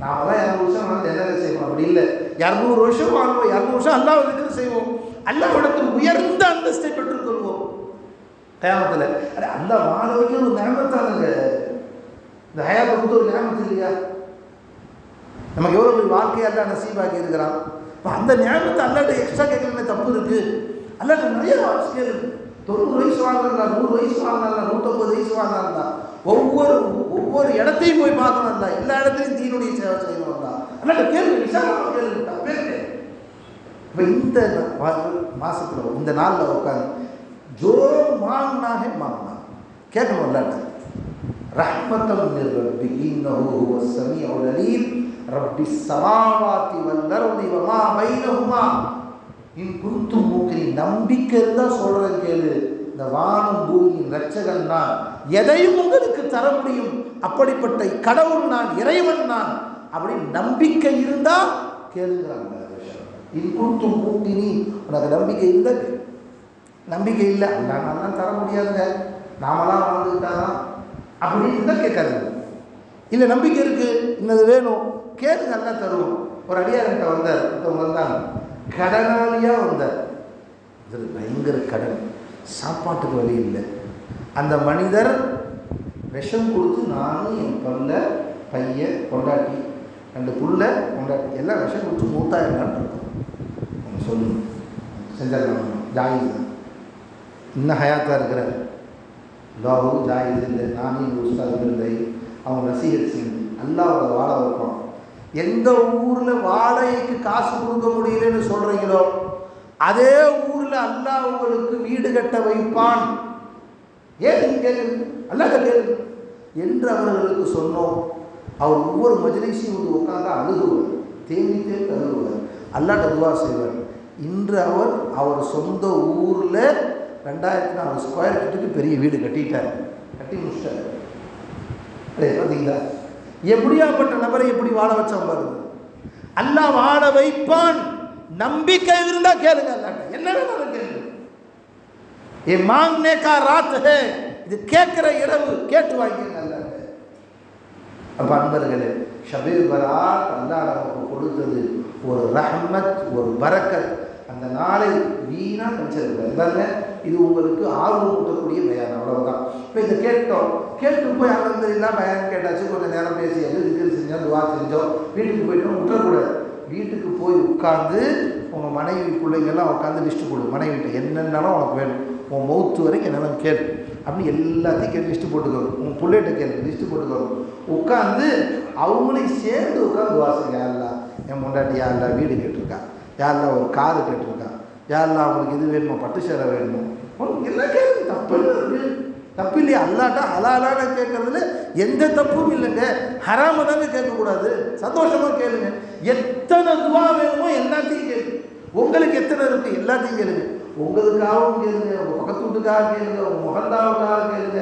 நாம தான் 200 வருஷம் வந்து என்ன செய்வோம்? அப்படி இல்லை, 200 வருஷம் வாழ்வோம், 200 வருஷம் அல்லாஹ் இருக்கிறது செய்வோம். அல்லாஹ்விடத்தில் உயர்ந்த அந்தஸ்தை பெற்றுக்கொள்வோம் கியாமத்தில். அरे அல்லாஹ் வாழ வைக்க ஒரு நியமத்தானுங்க. இந்த ஹயாத்தை கொடுத்து ஒரு நியமத்து இல்லையா? நமக்கு எவ்வளோ பெரிய வாழ்க்கையை அல்லாஹ் நசீபாக்கி இருக்கிறான். இப்போ அந்த நியமத்தை அல்லாட்ட எக்ஸ்ட்ரா கேட்கறது தப்பு இருக்குது. அல்லாட்ட நிறைய வாழ்க்கை இருக்குது. 90 வயசு வாழ்ந்தா, 100 வயசு வாழ்ந்தா, 150 வயசு வாழ்ந்தா, ஒவ்வொரு இடத்தையும் போய் பார்க்கணும்டா, எல்லா இடத்துலையும் தீனுடைய சேவை செய்யணும்டா. அல்லாட்ட கேள்வி விசாரமாக கேள்வி தப்பே இல்லை. இப்போ இந்த மாதத்தில் இந்த நாளில் உட்காந்து ஜோ மாங்கினாக மாங்கினா கேட்கணும். இல்லாட்ட ரஹ்மத்தம் மிர் ரப்பிக் இன்னஹு ஹுவஸ் ஸமீஉல் அலீம் ரப்பிஸ் ஸமாவாதி வல் அர்தி வமா பைனஹுமா இன் குன்தும் மூக்கினீன். நம்பிக்கை இருந்தால் சொல்கிறேன் கேளு, இந்த வானம் பூமியின் ரட்சகன் நான், எதையும் உங்களுக்கு தர முடியும், அப்படிப்பட்ட கடவுள் நான், இறைவன் நான், அப்படி நம்பிக்கை இருந்தால் கேளுங்கிறாங்க. இன் குன்தும் மூக்கினீன், உனக்கு நம்பிக்கை இருந்தால், நம்பிக்கை இல்லை அல்லாஹ் தர முடியாதுங்க, நாமெல்லாம் வாழ்ந்துக்கிட்டாதான் அப்படின்னு தான் கேட்காதுங்க. இல்லை நம்பிக்கை இருக்குது, இன்னது வேணும் கேளுங்க, நல்லா தருவோம். ஒரு அடியார்கிட்ட வந்தார், ஒருத்தவங்க வந்தாங்க, கடனாளியாக வந்தார். இது பயங்கர கடன், சாப்பாட்டுக்கு வழி இல்லை. அந்த மனிதர் விஷம் கொடுத்து நானும் என் பல்ல பையன் கொண்டாட்டி 2 புள்ள கொண்டாட்டி எல்லாம் விஷம் கொடுத்து மூத்தாயிரம்லான்னு இருக்கும். அவங்க சொல்லணும் செஞ்சிடலாம், ஜாயிஸ் தான், இன்னும் ஹயாத்தாக இருக்கிறார். லாஹூ ஜாயிஸ் இல்லை, நானே உஸ்தாது இல்லை, அவங்க ரசிகர் சிங் அல்லாஹ் வாழ வைப்பான். எந்த ஊரில் வாடகைக்கு காசு கொடுக்க முடியலன்னு சொல்கிறீங்களோ அதே ஊரில் அல்லாஹ் உங்களுக்கு வீடு கட்ட வைப்பான். ஏன் கேளு, அல்லாஹ் கேளு என்று அவர்களுக்கு சொன்னோம். அவர் ஒவ்வொரு மஜ்லிஸையும் வந்து உட்காந்து அழுகுவார், தேடி தேடி அழுகுவார், அல்லாஹ்ட்ட துவா செய்வார். இன்று அவர் சொந்த ஊரில் 2400 ஸ்கொயர் ஃபீட்டுக்கு பெரிய வீடு கட்டிட்டார், கட்டி முடிச்சிட்டார். பார்த்தீங்களா எப்படியாப்பட்ட நபரை எப்படி வாழ வச்சான் பாருங்க. அல்லாஹ் வாழ வைப்பான். நம்பிக்கை இருந்தா கேளுங்க, அல்லாஹ் என்ன வேணாலும் கேளுங்க. ஏ மாங்கனே கா ராத் ஹே, இது கேட்கிற இரவு, கேட்டு வாங்கிங்க அல்லாஹ். அப்ப அன்பர்களே, ஷபீர் பராத் அல்லாஹ் நமக்கு கொடுத்தது ஒரு ரஹ்மத், ஒரு பரக்கத். அந்த நாளை வீணா நினைச்சிருக்க, இது உங்களுக்கு ஆர்வம் ஊட்டக்கூடிய பயான், அவ்வளவுதான். இப்போ இதை கேட்டோம், கேட்டு போய் அல்ஹம்துலில்லாஹ் பயான் கேட்டாச்சு, கொஞ்சம் நேரம் பேசியாச்சு, திக்ர் செஞ்சோம், துவா செஞ்சோம், வீட்டுக்கு போயிட்டோம், விட்டுறக்கூடாது. வீட்டுக்கு போய் உட்காந்து உங்கள் மனைவி பிள்ளைங்கள்லாம் உட்காந்து லிஸ்ட்டு போடு, மனைவிட்ட என்னென்னாலும் உனக்கு வேணும், உன் மௌத்து வரைக்கும் என்னென்னு கேளு அப்படின்னு எல்லாத்தையும் கேட்டு லிஸ்ட்டு போட்டுக்கணும். உங்கள் பிள்ளைகிட்ட கேளு, லிஸ்ட்டு போட்டுக்கணும். உட்காந்து அவங்களையும் சேர்ந்து உட்காந்து துவா செய்ய. யாரெல்லாம் என் முண்டாட்டி யாரெல்லாம் வீடு கேட்டிருக்கா, யாரெல்லாம் ஒரு காரு கேட்டிருக்கா, யாரெல்லாம் அவங்களுக்கு இது வேணுமோ, பட்டு சேலை வேணுமோ, உனக்கு எல்லாம் கேள்வி தப்பு இருக்குது, தப்பு இல்லையா? அல்லாட்டா ஹலாலான கேட்கறதுல எந்த தப்பும் இல்லைங்க. ஹராம தாங்க கேட்கக்கூடாது, சந்தோஷமாக கேளுங்க. எத்தனை துவா வேணுமோ எல்லாத்தையும் கேளுங்க. உங்களுக்கு எத்தனை இருக்குது எல்லாத்தையும் கேளுங்க. உங்களுக்காகவும் கேளுங்க, உங்கள் பக்கத்து வீட்டுக்காக கேளுங்க, உங்கள் முகந்தாவுக்காக கேளுங்க,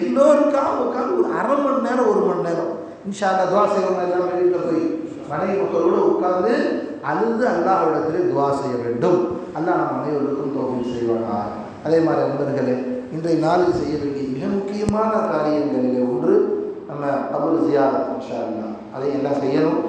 எல்லோருக்காகவும் உட்காந்து ஒரு அரை மணி நேரம் 1 மணி நேரம் இன்ஷா அல்லாஹ் துவா செய்வோம். எல்லாம் வீட்டில் போய் மனைவி மக்களோடு உட்கார்ந்து அழுது அல்லாஹ்விடத்திலே துவா செய்ய வேண்டும். அல்லாஹ் நம் அனைவருக்கும் தௌஃபீக் செய்வானா. அதே மாதிரி நண்பர்களே, இன்றைய நாளில் செய்ய வேண்டிய மிக முக்கியமான காரியங்களிலே ஒன்று நம்ம கபர் ஜியாரத் இன்ஷா அல்லாஹ், அதை எல்லாம் செய்யணும்.